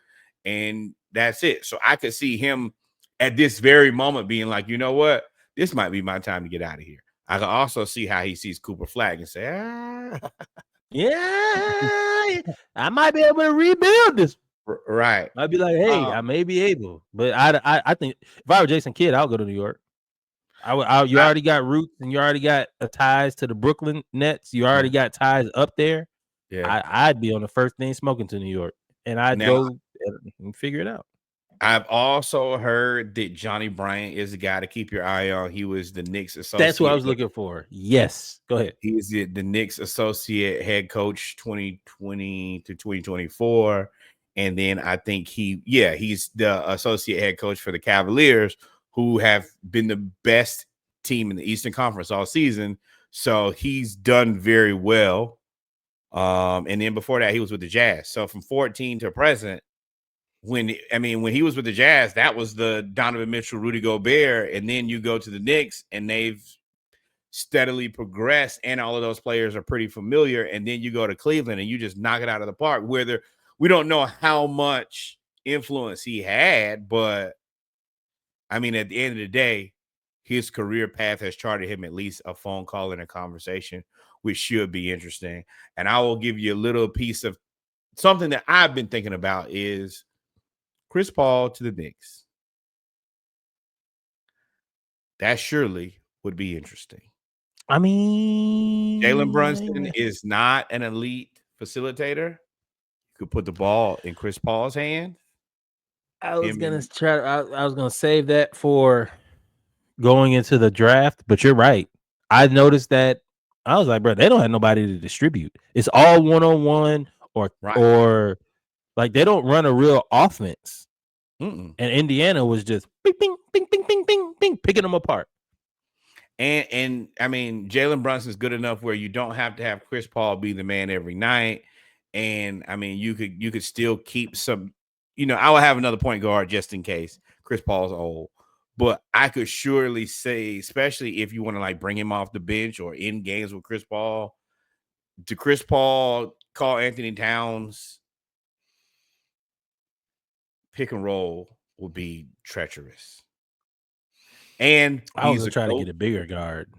And that's it. So I could see him at this very moment being like, you know what? This might be my time to get out of here. I can also see how he sees Cooper Flag and say, yeah, I might be able to rebuild this. Right. I'd be like, hey, I may be able. But I think if I were Jason Kidd, I'll go to New York. You already got roots, and you already got ties to the Brooklyn Nets. You already got ties up there. Yeah. I'd be on the first thing smoking to New York, and I'd go and figure it out. I've also heard that Johnny Bryant is the guy to keep your eye on. He was the Knicks associate. That's what I was looking for. Yes, go ahead. He is the Knicks associate head coach 2020 to 2024. And then I think he's the associate head coach for the Cavaliers, who have been the best team in the Eastern Conference all season. So he's done very well. And then before that, he was with the Jazz. So from 14 to present, when he was with the Jazz, that was the Donovan Mitchell, Rudy Gobert, and then you go to the Knicks, and they've steadily progressed, and all of those players are pretty familiar. And then you go to Cleveland, and you just knock it out of the park. We don't know how much influence he had, but I mean, at the end of the day, his career path has charted him at least a phone call and a conversation, which should be interesting. And I will give you a little piece of something that I've been thinking about is Chris Paul to the Knicks. That surely would be interesting. I mean, Jalen Brunson is not an elite facilitator. You could put the ball in Chris Paul's hand. I was gonna save that for going into the draft, but you're right. I noticed that. I was like, bro, they don't have nobody to distribute. It's all one-on-one or like they don't run a real offense. And Indiana was just bing, bing, bing, bing, bing, bing, bing, picking them apart. And I mean, Jalen Brunson's good enough where you don't have to have Chris Paul be the man every night. And I mean, you could still keep some, I will have another point guard just in case Chris Paul's old. But I could surely say, especially if you want to like bring him off the bench or in games with Chris Paul, to Chris Paul, call Anthony Towns, pick and roll will be treacherous. And I was trying to get a bigger guard.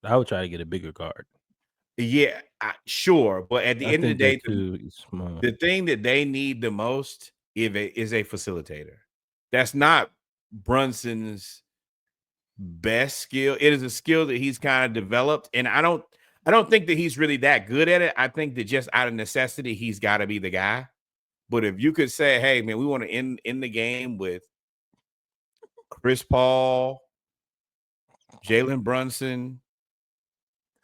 I would try to get a bigger guard. Yeah, sure. But at the end of the day, the thing that they need the most is a facilitator. That's not Brunson's best skill. It is a skill that he's kind of developed. And I don't think that he's really that good at it. I think that just out of necessity, he's got to be the guy. But if you could say, hey, man, we want to end the game with Chris Paul, Jalen Brunson,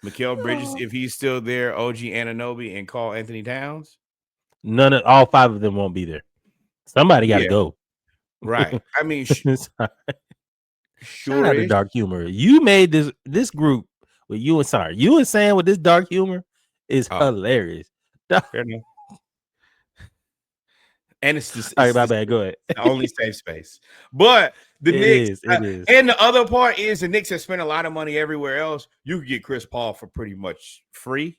Mikal Bridges, if he's still there, OG Anunoby, and call Anthony Towns. All five of them won't be there. Somebody got to go. Right. I mean, sure. Shout out to Dark Humor. You made this group with you and Sam with this dark humor is hilarious. And it's just all right, my bad. Go ahead. The only safe space. But the Knicks, and the other part is the Knicks have spent a lot of money everywhere else. You could get Chris Paul for pretty much free.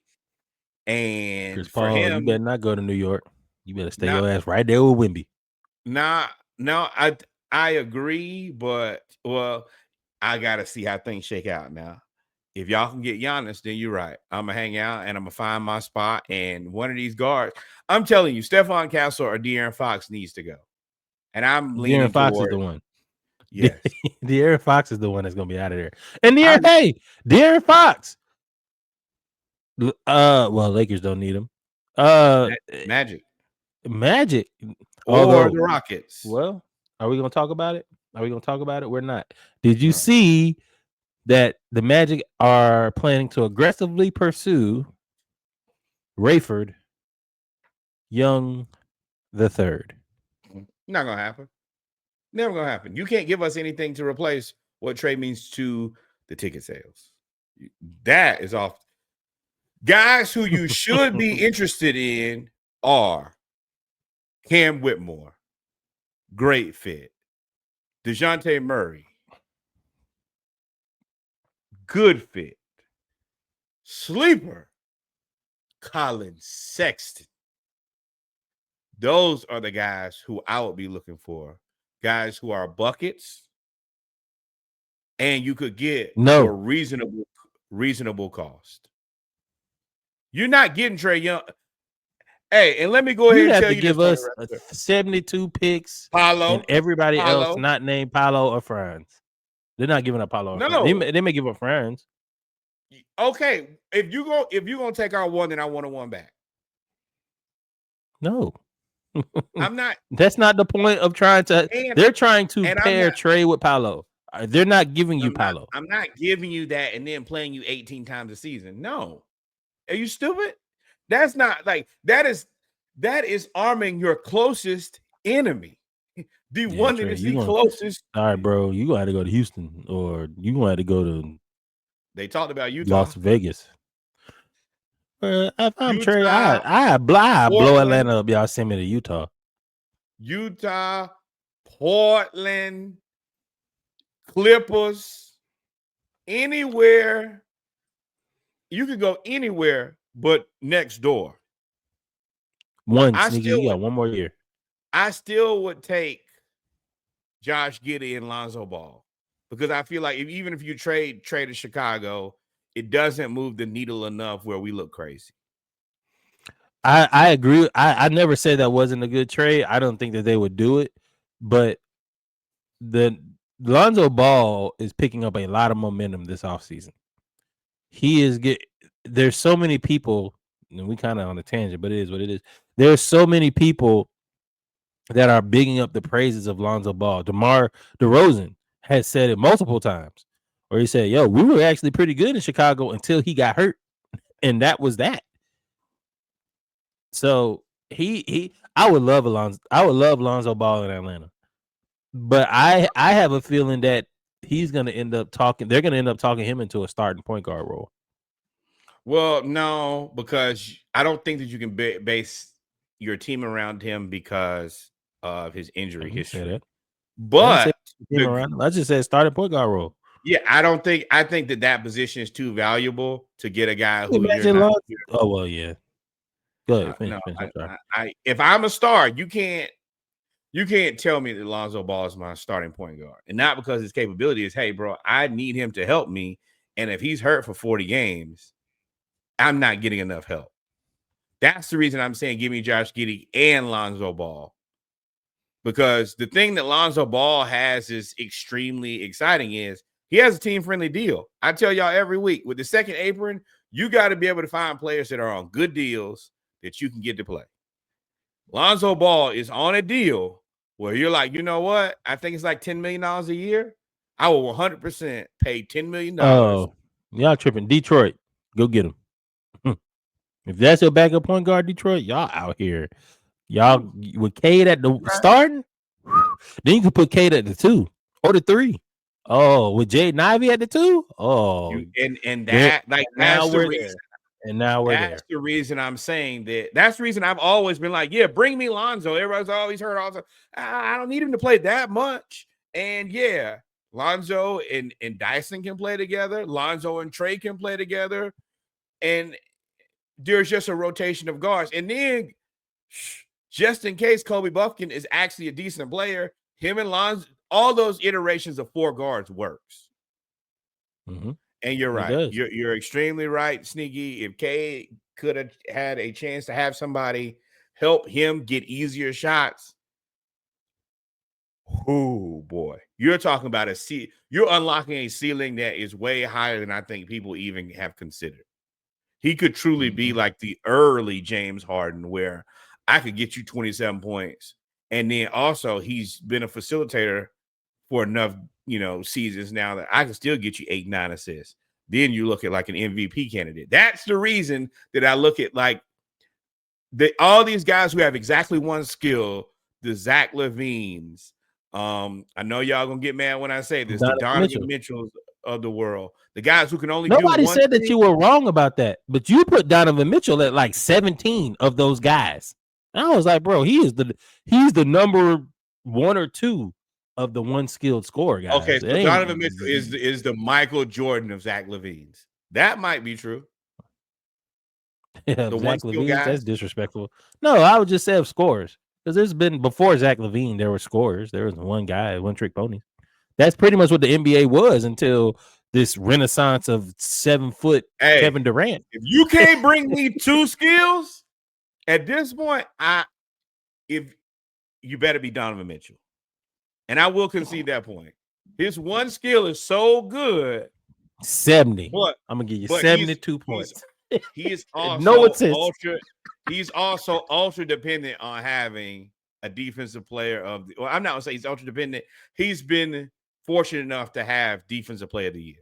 And Chris Paul, you better not go to New York. You better stay your ass right there with Wemby. No, I agree, but I gotta see how things shake out now. If y'all can get Giannis, then you're right. I'm gonna hang out and I'm gonna find my spot. And one of these guards, I'm telling you, Stephon Castle or De'Aaron Fox needs to go. And I'm leaning De'Aaron Fox is the one. Yes, De'Aaron Fox is the one that's gonna be out of there. And De'Aaron Fox. Well, Lakers don't need him. Magic, or the Rockets. Well, are we gonna talk about it? We're not. Did you see that the Magic are planning to aggressively pursue Rayford Young III? Not gonna happen. Never gonna happen. You can't give us anything to replace what trade means to the ticket sales. That is off. Guys who you should be interested in are Cam Whitmore, great fit. DeJounte Murray, good fit. Sleeper, Colin Sexton. Those are the guys who I would be looking for. Guys who are buckets, and you could get for a reasonable cost. You're not getting Trae Young. Hey, and let me go ahead and tell you, give us 72 picks Paolo, and everybody else not named Paolo or Franz. They're not giving up Paolo. No. They may give up friends. Okay, if you're gonna take our one, then I want a one back. No. I'm not. That's not the point of trying to. They're trying to pair trade with Paolo. They're not giving you Paolo. I'm not giving you that and then playing you 18 times a season. No, are you stupid? That's not like that is arming your closest enemy. The one that is the closest. All right, bro. You gonna have to go to Houston, or you gonna have to go to. They talked about Utah, Las Vegas. If I'm trading, I blow Atlanta up. Y'all send me to Utah. Utah, Portland, Clippers, anywhere. You could go anywhere but next door. You got one more year. I still would take Josh Giddey and Lonzo Ball because I feel like even if you trade to Chicago, it doesn't move the needle enough where we look crazy. I agree. I never said that wasn't a good trade. I don't think that they would do it, but the Lonzo Ball is picking up a lot of momentum this offseason. There's so many people, and we kind of on a tangent, but it is what it is. There's so many people that are bigging up the praises of Lonzo Ball. DeMar DeRozan has said it multiple times, where he said, "Yo, we were actually pretty good in Chicago until he got hurt, and that was that." So I would love Lonzo Ball in Atlanta, but I have a feeling that he's going to end up talking. They're going to end up talking him into a starting point guard role. Well, no, because I don't think that you can base your team around him because of his injury history. But I just said starting point guard role. Yeah, I think that position is too valuable to get a guy who. Oh well, yeah. Go ahead. Finish, if I'm a star, you can't tell me that Lonzo Ball is my starting point guard, and not because his capability is. Hey, bro, I need him to help me, and if he's hurt for 40 games, I'm not getting enough help. That's the reason I'm saying give me Josh Giddey and Lonzo Ball, because the thing that Lonzo Ball has is extremely exciting is he has a team-friendly deal. I tell y'all every week with the second apron, you got to be able to find players that are on good deals that you can get to play. Lonzo Ball is on a deal where you're like, you know what? I think it's like $10 million a year. I will 100% pay $10 million. Oh, y'all tripping. Detroit, go get him. If that's your backup point guard, Detroit, y'all out here. Y'all with Cade at the starting, then you can put Cade at the 2 or the 3. Oh, with Jaden Ivey at the 2? Oh, that's the reason. And now we're that's the reason I'm saying that. That's the reason I've always been like, yeah, bring me Lonzo. Everybody's always heard all the I don't need him to play that much. And yeah, Lonzo and Dyson can play together. Lonzo and Trey can play together. And there's just a rotation of guards. And then just in case Kobe Buffkin is actually a decent player, him and Lonzo, all those iterations of 4 guards works. Mm-hmm. And you're right. You're extremely right, Sneaky. If K could have had a chance to have somebody help him get easier shots, oh boy, you're talking about you're unlocking a ceiling that is way higher than I think people even have considered. He could truly be like the early James Harden, where I could get you 27 points, and then also he's been a facilitator for enough seasons now that I can still get you 8-9 assists. Then you look at like an MVP candidate. That's the reason that I look at like all these guys who have exactly one skill, the Zach LaVines. I know y'all gonna get mad when I say this, the Donovan Mitchells of the world, the guys who can only Nobody said that you were wrong about that, but you put Donovan Mitchell at like 17 of those guys. And I was like, bro, he's the number 1 or 2 of the one skilled scorer guys. Okay, so Donovan Mitchell is the Michael Jordan of Zach LaVine's. That might be true. Yeah, the Zach LaVine, that's disrespectful. No, I would just say of scorers, because there's been before Zach LaVine, there were scorers. There was one guy, one trick pony. That's pretty much what the NBA was until this renaissance of 7-foot Kevin Durant. If you can't bring me 2 skills at this point, if you better be Donovan Mitchell. And I will concede that point. His one skill is so good. 70. But I'm gonna give you but 72 points. He is No also assists. he's also ultra dependent on having a defensive player of the. Well, I'm not gonna say he's ultra dependent. He's been fortunate enough to have defensive player of the years.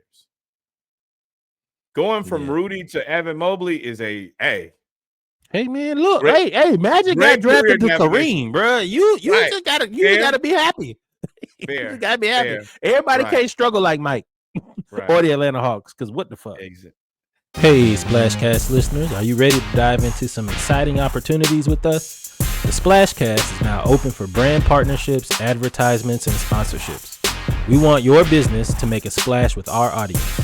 Going from Rudy to Evan Mobley is a Hey man, look, great, hey, Magic got drafted to Kareem, bro. You right. just gotta be happy. Fair, you just gotta be happy. fair. Everybody Right. can't struggle like Mike or the Atlanta Hawks, because what the fuck? Exit. Hey, SplashCast listeners, are you ready to dive into some exciting opportunities with us? The SplashCast is now open for brand partnerships, advertisements, and sponsorships. We want your business to make a splash with our audience.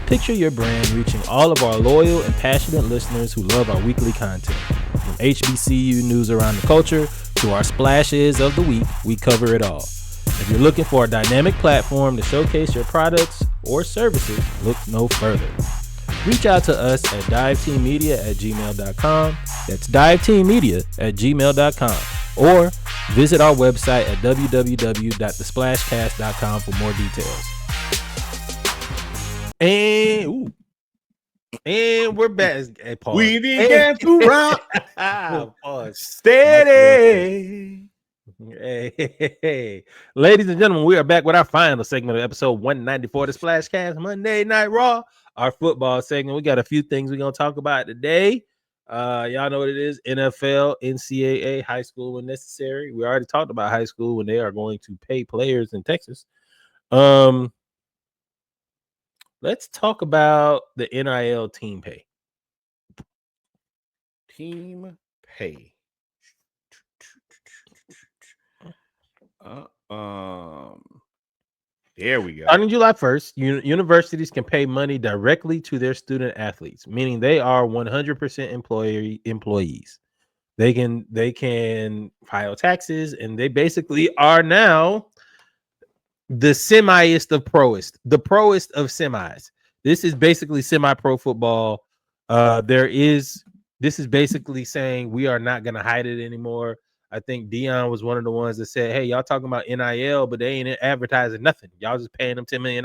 Picture your brand reaching all of our loyal and passionate listeners who love our weekly content. From HBCU news around the culture to our splashes of the week, we cover it all. If you're looking for a dynamic platform to showcase your products or services, look no further. Reach out to us at diveteammedia@gmail.com. That's diveteammedia@gmail.com. Or visit our website at www.thesplashcast.com for more details. And we're back. Hey, pause. We began to rock. Steady. Hey. Ladies and gentlemen, we are back with our final segment of episode 194 of the SplashCast Monday Night Raw, our football segment. We got a few things we're going to talk about today. Y'all know what it is: NFL, NCAA, high school when necessary. We already talked about high school when they are going to pay players in Texas. Let's talk about the NIL team pay. Team pay. There we go. Starting July 1st, universities can pay money directly to their student athletes, meaning they are 100% employees. They can file taxes, and they basically are now the semiest of proest, the proest of semis. This is basically semi-pro football. This is basically saying we are not going to hide it anymore. I think Dion was one of the ones that said, hey, y'all talking about NIL, but they ain't advertising nothing. Y'all just paying them $10 million.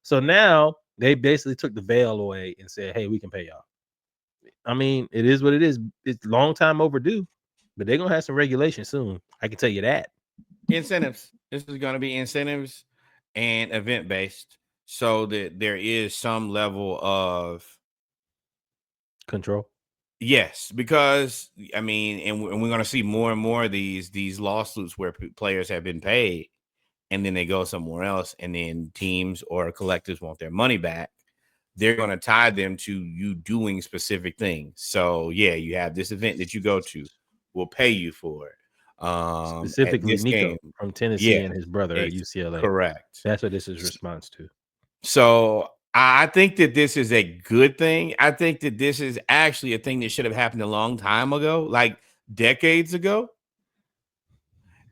So now they basically took the veil away and said, hey, we can pay y'all. I mean, it is what it is. It's long time overdue, but they're going to have some regulation soon. I can tell you that. Incentives. This is going to be incentives and event-based, so that there is some level of control. Yes, because I mean, and we're going to see more and more of these lawsuits where players have been paid, and then they go somewhere else, and then teams or collectives want their money back. They're going to tie them to you doing specific things. So yeah, you have this event that you go to, we'll pay you for it. Specifically, Nico from Tennessee and his brother at UCLA. Correct. That's what this is response to. So I think that this is a good thing. I think that this is actually a thing that should have happened a long time ago, like decades ago.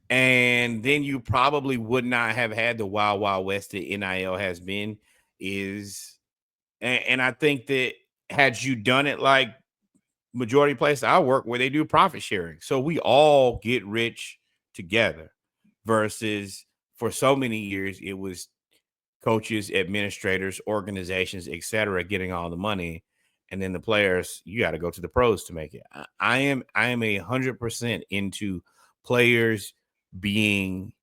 And then you probably would not have had the Wild Wild West that NIL has been. And I think that had you done it like majority places I work where they do profit sharing, so we all get rich together, versus for so many years it was coaches, administrators, organizations, etc., getting all the money, and then the players, you got to go to the pros to make it. I am 100% into players being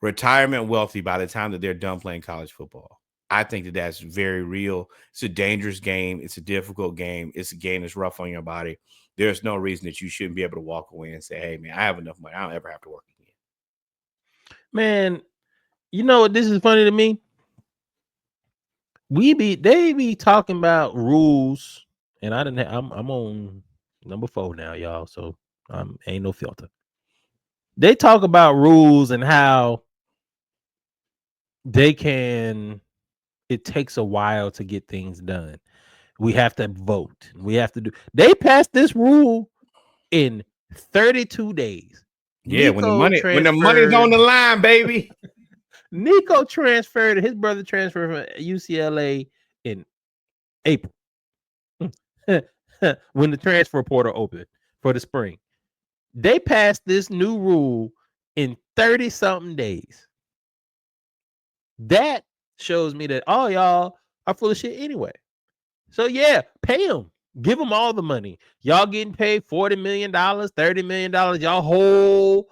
retirement wealthy by the time that they're done playing college football. I think that that's very real. It's a dangerous game. It's a difficult game. It's a game that's rough on your body. There's no reason that you shouldn't be able to walk away and say, hey, man, I have enough money. I don't ever have to work again. Man, you know what? This is funny to me. They be talking about rules, and I'm on number 4 now, y'all. So ain't no filter. They talk about rules and how it takes a while to get things done. We have to vote. They passed this rule in 32 days. Yeah, when the money's on the line, baby. Nico transferred, his brother transferred from UCLA in April when the transfer portal opened for the spring. They passed this new rule in 30-something days. That shows me that all y'all are full of shit anyway. So yeah, pay them. Give them all the money. Y'all getting paid $40 million, $30 million. Y'all whole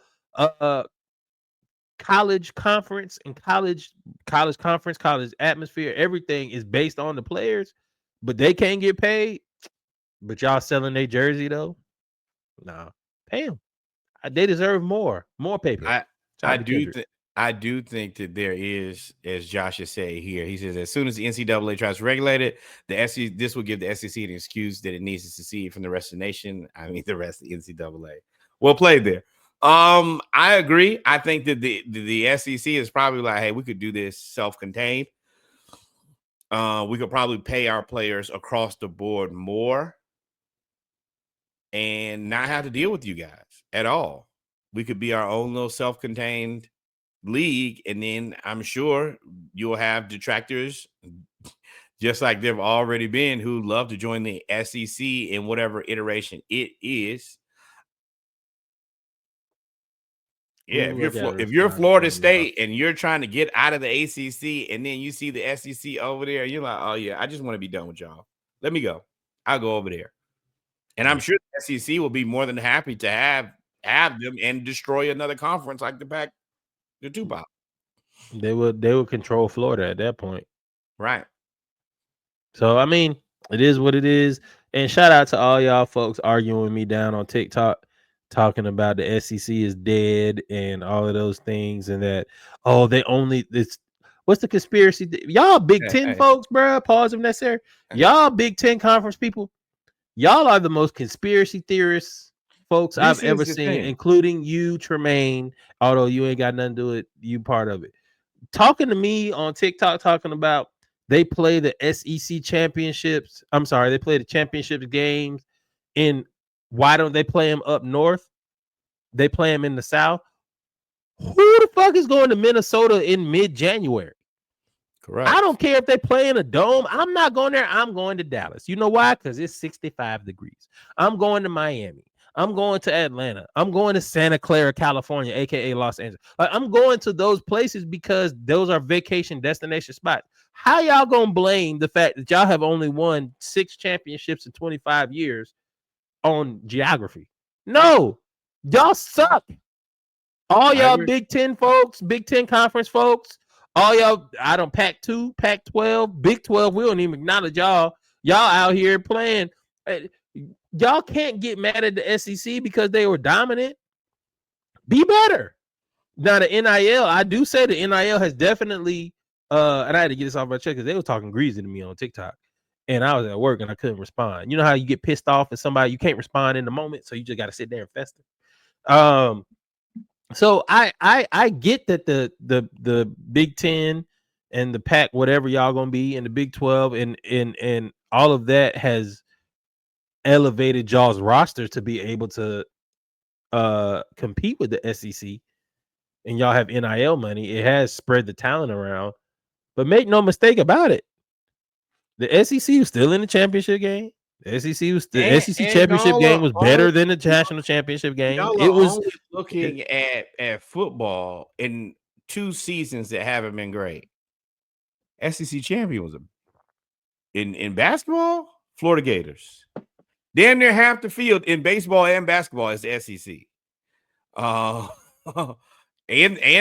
college conference and college conference, college atmosphere, everything is based on the players, but they can't get paid. But y'all selling their jersey though? Nah, pay them. They deserve more paper. I do think that there is, as Josh is saying here, he says as soon as the NCAA tries to regulate it, this will give the SEC an excuse that it needs to secede from the rest of the nation. I mean, the rest of the NCAA. Well played there. I agree. I think that the SEC is probably like, hey, we could do this self-contained. We could probably pay our players across the board more and not have to deal with you guys at all. We could be our own little self-contained league, and then I'm sure you'll have detractors, just like there've already been, who love to join the SEC in whatever iteration it is. Yeah, if you're Florida State and you're trying to get out of the ACC, and then you see the SEC over there, you're like, oh yeah, I just want to be done with y'all. Let me go. I'll go over there. And I'm sure the SEC will be more than happy to have them and destroy another conference like the Tupac. They would control Florida at that point. Right. So I mean, it is what it is. And shout out to all y'all folks arguing with me down on TikTok, talking about the SEC is dead and all of those things, and that what's the conspiracy? Y'all Big Ten folks, bro. Pause if necessary. Y'all Big Ten conference people. Y'all are the most conspiracy theorists folks I've ever seen, including you, Tremaine. Although you ain't got nothing to do with it, you part of it. Talking to me on TikTok, talking about they play the SEC championships. I'm sorry, they play the championship games why don't they play them up north? They play them in the South. Who the fuck is going to Minnesota in mid-January? Correct. I don't care if they play in a dome. I'm not going there. I'm going to Dallas. You know why? Because it's 65 degrees. I'm going to Miami. I'm going to Atlanta. I'm going to Santa Clara, California, aka Los Angeles. I'm going to those places because those are vacation destination spots. How y'all gonna blame the fact that y'all have only won 6 championships in 25 years on geography? No, y'all suck. All y'all Big Ten folks, Big Ten conference folks, all y'all, I don't Pac-2, Pac-12, Big 12, we don't even acknowledge y'all. Y'all out here playing. Y'all can't get mad at the SEC because they were dominant. Be better. Now, the NIL, I do say the NIL has definitely, and I had to get this off my chest because they were talking greasy to me on TikTok. And I was at work and I couldn't respond. You know how you get pissed off at somebody, you can't respond in the moment, so you just got to sit there and fester. So I get that the Big Ten and the Pac, whatever y'all gonna be, and the Big 12 and all of that has elevated y'all's roster to be able to compete with the SEC, and y'all have NIL money. It has spread the talent around, but make no mistake about it, the SEC was still in the championship game. The SEC championship game was better than the national championship game. It was only looking at football in 2 seasons that haven't been great. SEC champion was in basketball, Florida Gators. Damn near half the field in baseball and basketball is the SEC. And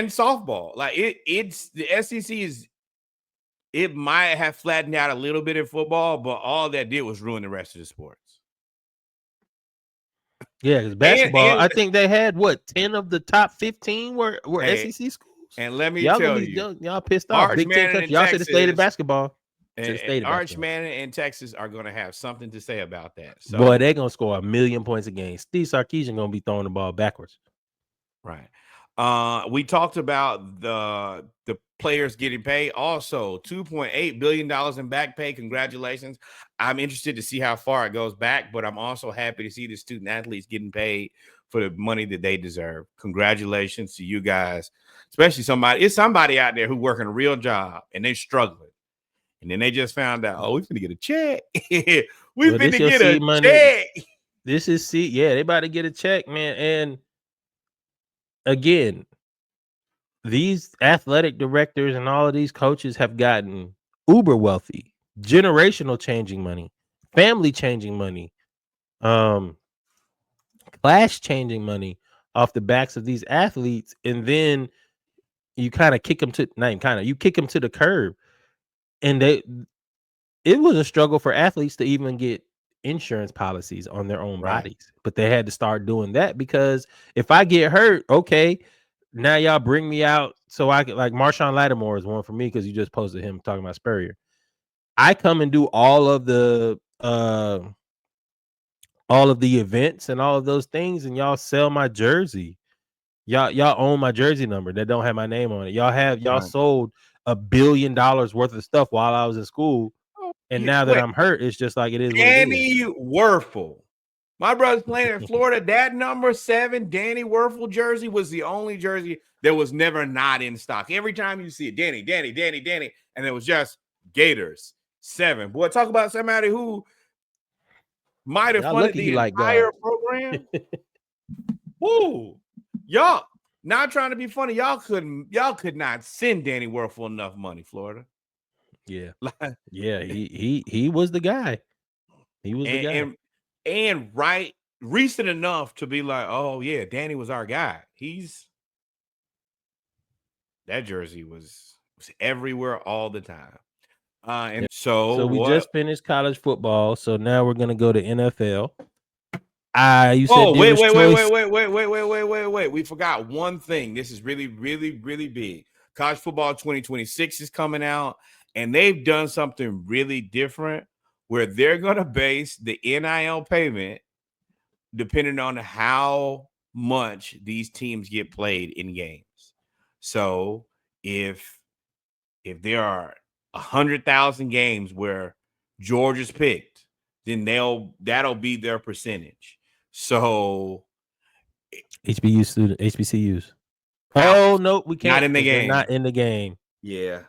softball. Like it's the SEC is. It might have flattened out a little bit in football, but all that did was ruin the rest of the sports. Yeah, because basketball, I think they had 10 of the top 15 were SEC schools. And let me tell you, y'all pissed off. Big Ten, y'all should have stayed in basketball. And Arch Manning and Texas are going to have something to say about that. So, boy, they're going to score 1,000,000 points a game. Steve Sarkisian going to be throwing the ball backwards. Right. We talked about the players getting paid. Also, $2.8 billion in back pay. Congratulations. I'm interested to see how far it goes back, but I'm also happy to see the student athletes getting paid for the money that they deserve. Congratulations to you guys, especially somebody out there who working a real job and they're struggling. And then they just found out, we're going to get a check. We're going to get a check. This is they about to get a check, man. And again, these athletic directors and all of these coaches have gotten uber wealthy, generational changing money, family changing money, class changing money off the backs of these athletes, and then you kind of kick them to you kick them to the curb, and it was a struggle for athletes to even get insurance policies on their own Right. bodies, but they had to start doing that because if I get hurt, okay, now y'all bring me out so I could, like Marshawn Lattimore is one for me because you just posted him talking about Spurrier. I come and do all of the events and all of those things, and y'all sell my jersey. Y'all own my jersey number that don't have my name on it. Y'all sold $1 billion worth of stuff while I was in school. And now that I'm hurt, it's just like it is what it is. Danny Werfel. My brother's playing in Florida. That number 7 Danny Werfel jersey was the only jersey that was never not in stock. Every time you see it, Danny, and it was just Gators 7. Boy, talk about somebody who might have funded the entire program. Woo! Y'all, not trying to be funny. Y'all could not send Danny Werfel enough money, Florida. Yeah. Yeah, he was the guy. He was the guy. And right recent enough to be like, oh yeah, Danny was our guy. That jersey was everywhere all the time. And so we just finished college football, so now we're gonna go to NFL. You said wait. We forgot one thing. This is really, really, really big. College football 2026 is coming out, and they've done something really different where they're going to base the NIL payment depending on how much these teams get played in games. So if there are 100,000 games where Georgia's picked, then that'll be their percentage. So HBCUs. Oh no, we can't. Not in the game. Not in the game. Yeah,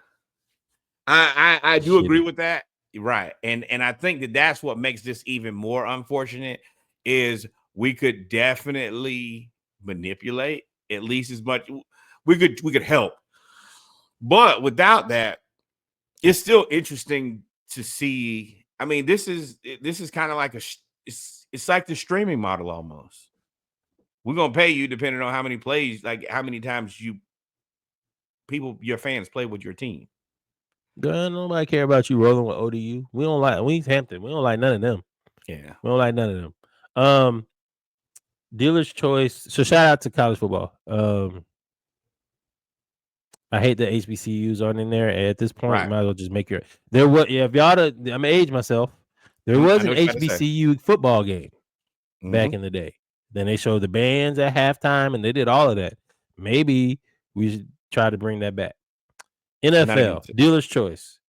I do agree with that. Right, and I think that's what makes this even more unfortunate is we could definitely manipulate at least as much. We could help, but without that, it's still interesting to see. I mean, this is kind of like it's like the streaming model almost. We're gonna pay you depending on how many plays, like how many times your fans play with your team. Girl, nobody care about you rolling with ODU. We Hampton. We don't like none of them. Yeah, we don't like none of them. Dealer's choice. So shout out to college football. I hate that HBCUs aren't in there. At this point, you might as well just make if y'all I'm gonna age myself. There was an HBCU football game back in the day. Then they showed the bands at halftime and they did all of that. Maybe we should try to bring that back. NFL, dealer's choice.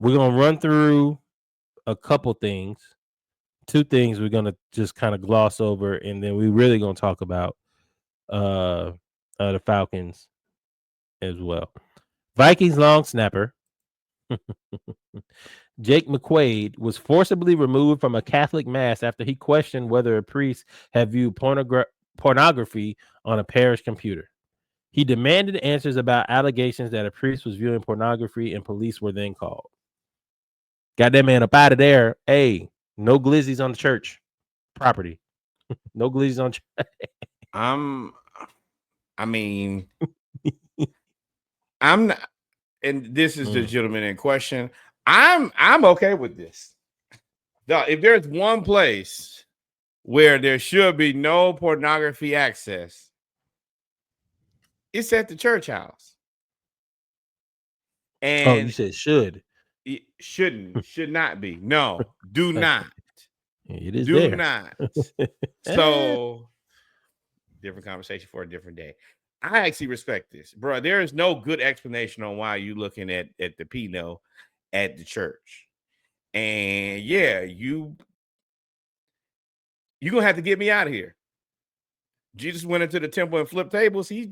We're going to run through a couple things. 2 things we're going to just kind of gloss over, and then we're really going to talk about the Falcons as well. Vikings long snapper Jake McQuaid was forcibly removed from a Catholic mass after he questioned whether a priest had viewed pornography on a parish computer. He demanded answers about allegations that a priest was viewing pornography, and police were then called. Got that man up out of there. Hey, no glizzies on the church property. No glizzies on church. I'm not, and this is the gentleman in question. I'm okay with this. Now, if there's one place where there should be no pornography access, it's at the church house. And you said should. It should not be. No, do not. It is do there. not. So, different conversation for a different day. I actually respect this, bro. There is no good explanation on why you looking at the Pinot at the church. And yeah, you're gonna have to get me out of here. Jesus went into the temple and flipped tables. He's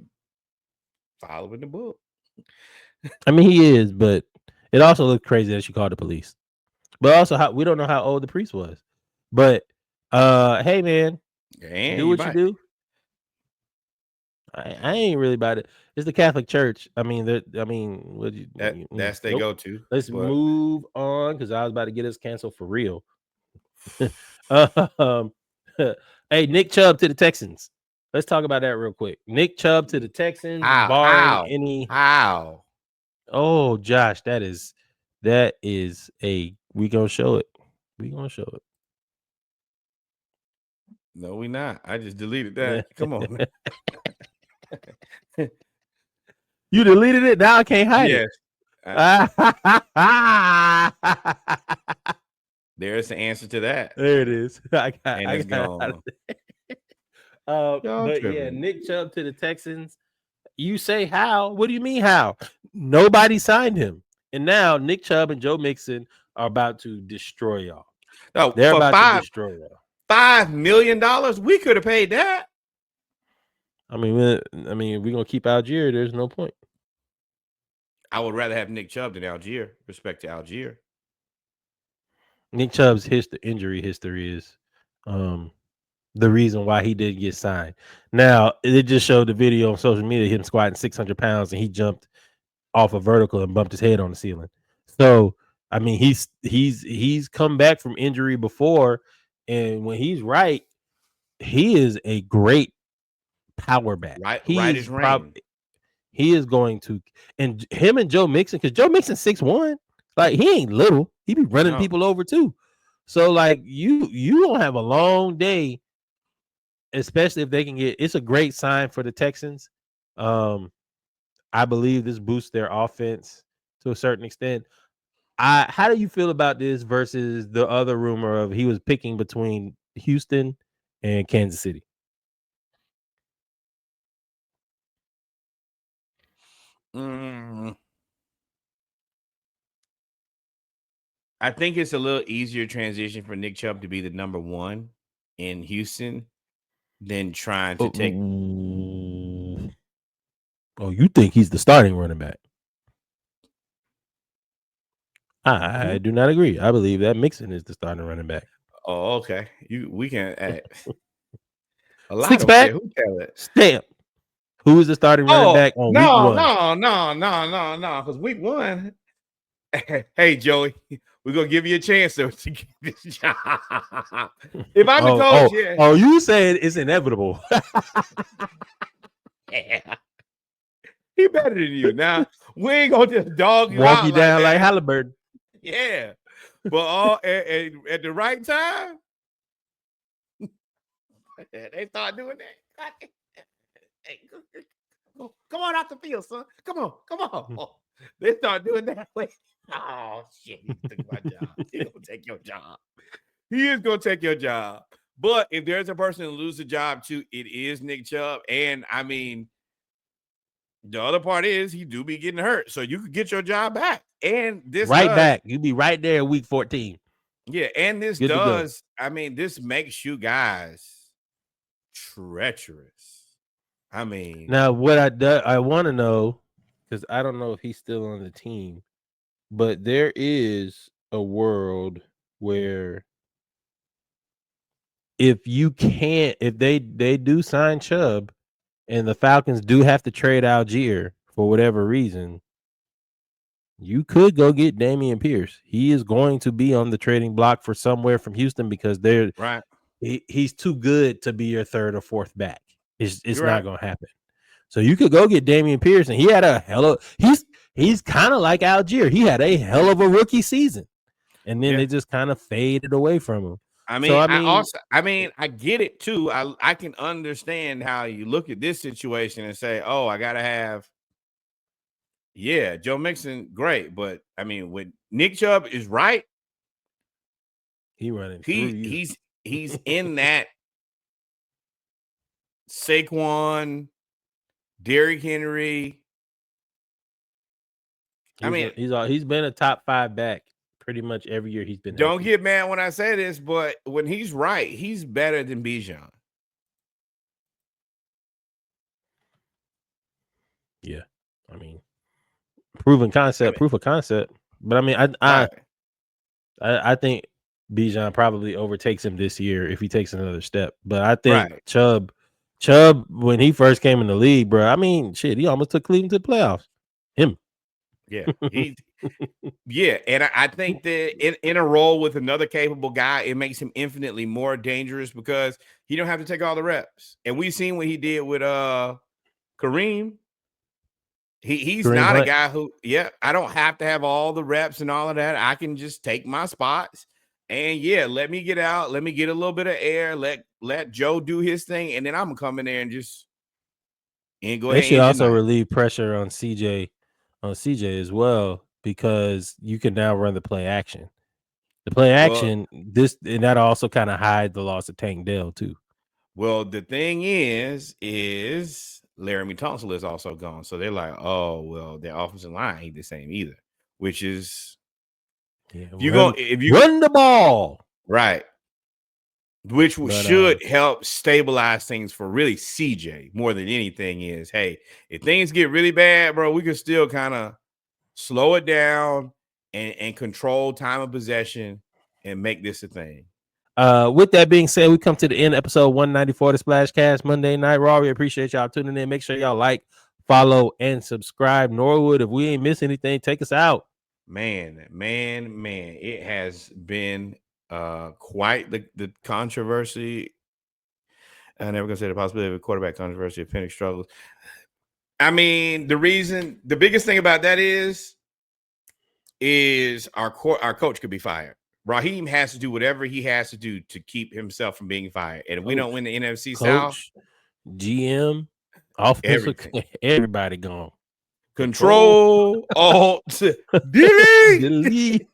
following the book. I mean, he is, but it also looked crazy that she called the police. But also, we don't know how old the priest was. But hey, man, do what you do. I ain't really about it. It's the Catholic Church. I mean, what you, That's they nope. go to. Let's but move on because I was about to get us canceled for real. um, hey, Nick Chubb to the Texans. Let's talk about that real quick. Nick Chubb to the Texans, barring any. How? Oh, Josh, that is a. We gonna show it. We gonna show it. No, we not. I just deleted that. Come on. You deleted it. Now I can't hide it. There's the answer to that. There it is. It's gone. But yeah, Nick Chubb to the Texans. You say how? What do you mean how? Nobody signed him, and now Nick Chubb and Joe Mixon are about to destroy y'all. No, they're about to destroy y'all. $5 million. We could have paid that. I mean, we're gonna keep Algier. There's no point. I would rather have Nick Chubb than Algier. Respect to Algier. Nick Chubb's injury history is the reason why he didn't get signed. Now, it just showed the video on social media, him squatting 600 pounds, and he jumped off a vertical and bumped his head on the ceiling. So, I mean, he's come back from injury before, and when he's right, he is a great power back. Right is rain. He is going to, and him and Joe Mixon, because Joe Mixon 6'1", like he ain't little. He be running people over too. So like you don't have a long day, especially if they can get. It's a great sign for the Texans. I believe this boosts their offense to a certain extent. How do you feel about this versus the other rumor of he was picking between Houston and Kansas City? I think it's a little easier transition for Nick Chubb to be the number one in Houston than trying to take. Oh, you think he's the starting running back? I do not agree. I believe that Mixon is the starting running back. Oh, okay. We can add a lot. Six pack. Who tell it? Stamp. Who is the starting running back on week one? No. Because week one. Hey, Joey, we're gonna give you a chance to get this job. If I'm the coach, yeah. Oh, you saying it's inevitable? Yeah. He better than you. Now we ain't gonna just dog you walk out you down like Halliburton. Yeah, but at the right time, they start doing that. Hey, come on out the field, son. Come on. They start doing that. Oh shit! He took my job. He's gonna take your job. He is gonna take your job. But if there's a person to lose the job to, it is Nick Chubb. And I mean, the other part is he do be getting hurt, so you could get your job back. And this back, you be right there in week 14. Yeah, and this does. I mean, this makes you guys treacherous. I mean, now what I want to know, because I don't know if he's still on the team, but there is a world where if they do sign Chubb and the Falcons do have to trade Algier for whatever reason, you could go get Dameon Pierce. He is going to be on the trading block for somewhere from Houston because they're right. He's too good to be your third or fourth back. It's not going to happen. So you could go get Dameon Pierce, and he had a hell of he's kind of like Algier. He had a hell of a rookie season, and then it just kind of faded away from him. I mean, I get it too. I can understand how you look at this situation and say, "Oh, I gotta have." Yeah, Joe Mixon, great, but I mean, when Nick Chubb is right, he's in that Saquon, Derrick Henry. He's been a top 5 back pretty much every year he's been. Don't get mad when I say this, but when he's right, he's better than Bijan. Yeah, I mean, proof of concept. But I mean, I think Bijan probably overtakes him this year if he takes another step. But I think Chubb Chubb, when he first came in the league, bro, I mean, shit, he almost took Cleveland to the playoffs. Him. Yeah, and I think that in a role with another capable guy, it makes him infinitely more dangerous because he don't have to take all the reps. And we've seen what he did with Kareem. He's Kareem not a Hunt. guy who, I don't have to have all the reps and all of that. I can just take my spots and let me get out, let me get a little bit of air, let Joe do his thing, and then I'm gonna come in there and just go They ahead should and also night. relieve pressure on CJ as well, because you can now run the play action. The play action, and that also kind of hide the loss of Tank Dell too. Well, the thing is Laramie Tunsil is also gone. So they're like, oh, well, their offensive line ain't the same either, which is if you run the ball. Right. Which should help stabilize things for really CJ more than anything is, hey, if things get really bad, bro, we can still kind of slow it down and control time of possession and make this a thing. With that being said, we come to the end of episode 194 of the SplashCast Monday Night Raw. We appreciate y'all tuning in. Make sure y'all like, follow, and subscribe. Norwood, if we ain't miss anything, take us out. Man, it has been quite the controversy. I'm never gonna say the possibility of a quarterback controversy if Penix struggles. I mean, the biggest thing about that is our coach could be fired. Raheem has to do whatever he has to do to keep himself from being fired. And if we don't win the NFC South, GM, offensive, everybody gone. Control, Alt, delete.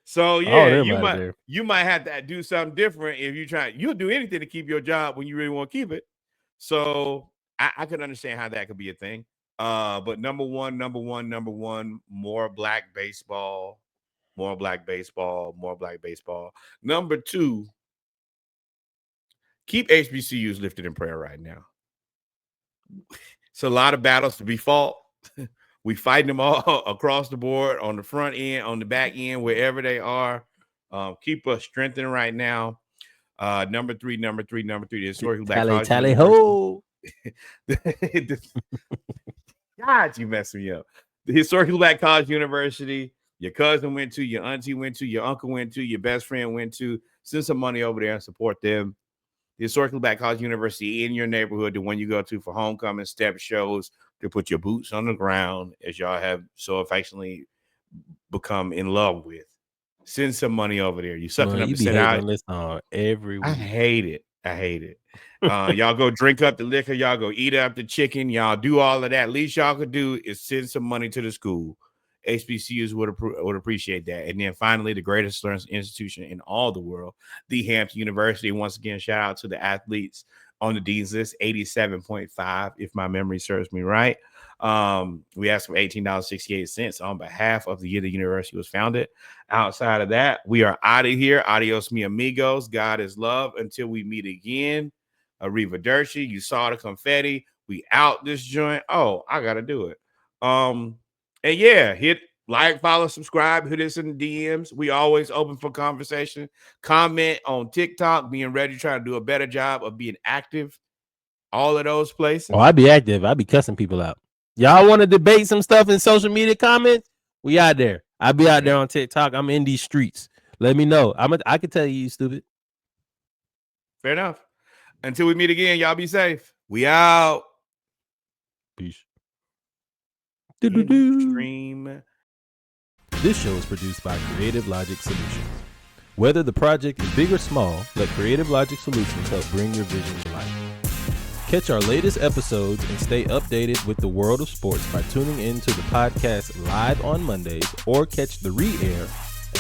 So you might have to do something different if you try. You'll do anything to keep your job when you really want to keep it. So I could understand how that could be a thing. But number one, more black baseball. Number two, keep HBCUs lifted in prayer right now. It's a lot of battles to be fought. We fighting them all across the board, on the front end, on the back end, wherever they are. Keep us strengthened right now. Number three, the historical Black College Tally ho. God, you messed me up. The historical Black College University. Your cousin went to, your auntie went to, your uncle went to, your best friend went to. Send some money over there and support them. The historically Black College University in your neighborhood, the one you go to for homecoming, step shows, to put your boots on the ground, as y'all have so affectionately become in love with. Send some money over there. You sucking up to sit out. Every week. I hate it. Y'all go drink up the liquor. Y'all go eat up the chicken. Y'all do all of that. Least y'all could do is send some money to the school. HBCUs would appreciate that. And then finally, the greatest learning institution in all the world, the Hampton University. Once again, shout out to the athletes on the Dean's List, 87.5, if my memory serves me right. We asked for $18.68 on behalf of the year the university was founded. Outside of that, we are out of here. Adios, mi amigos. God is love. Until we meet again. Arrivederci. You saw the confetti. We out this joint. Oh, I gotta do it. And hit like, follow, subscribe, hit us in the DMs. We always open for conversation. Comment on TikTok, being ready, trying to do a better job of being active. All of those places. Oh, I be active. I be cussing people out. Y'all want to debate some stuff in social media comments? We out there. I be out there on TikTok. I'm in these streets. Let me know. I can tell you stupid. Fair enough. Until we meet again, y'all be safe. We out. Peace. Stream. This show is produced by Creative Logic Solutions. Whether the project is big or small, let Creative Logic Solutions help bring your vision to life. Catch our latest episodes and stay updated with the world of sports by tuning in to the podcast live on Mondays, or catch the re-air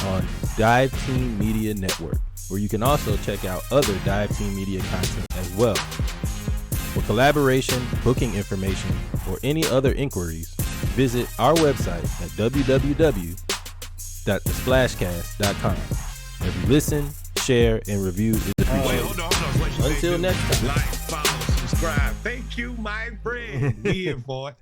on Dive Team Media Network, where you can also check out other Dive Team Media content as well. For collaboration, booking information, or any other inquiries, visit our website at www.thesplashcast.com. Every listen, share, and review is appreciated. Hold on. Until next time. Like, follow, subscribe. Thank you, my friend. We here for it.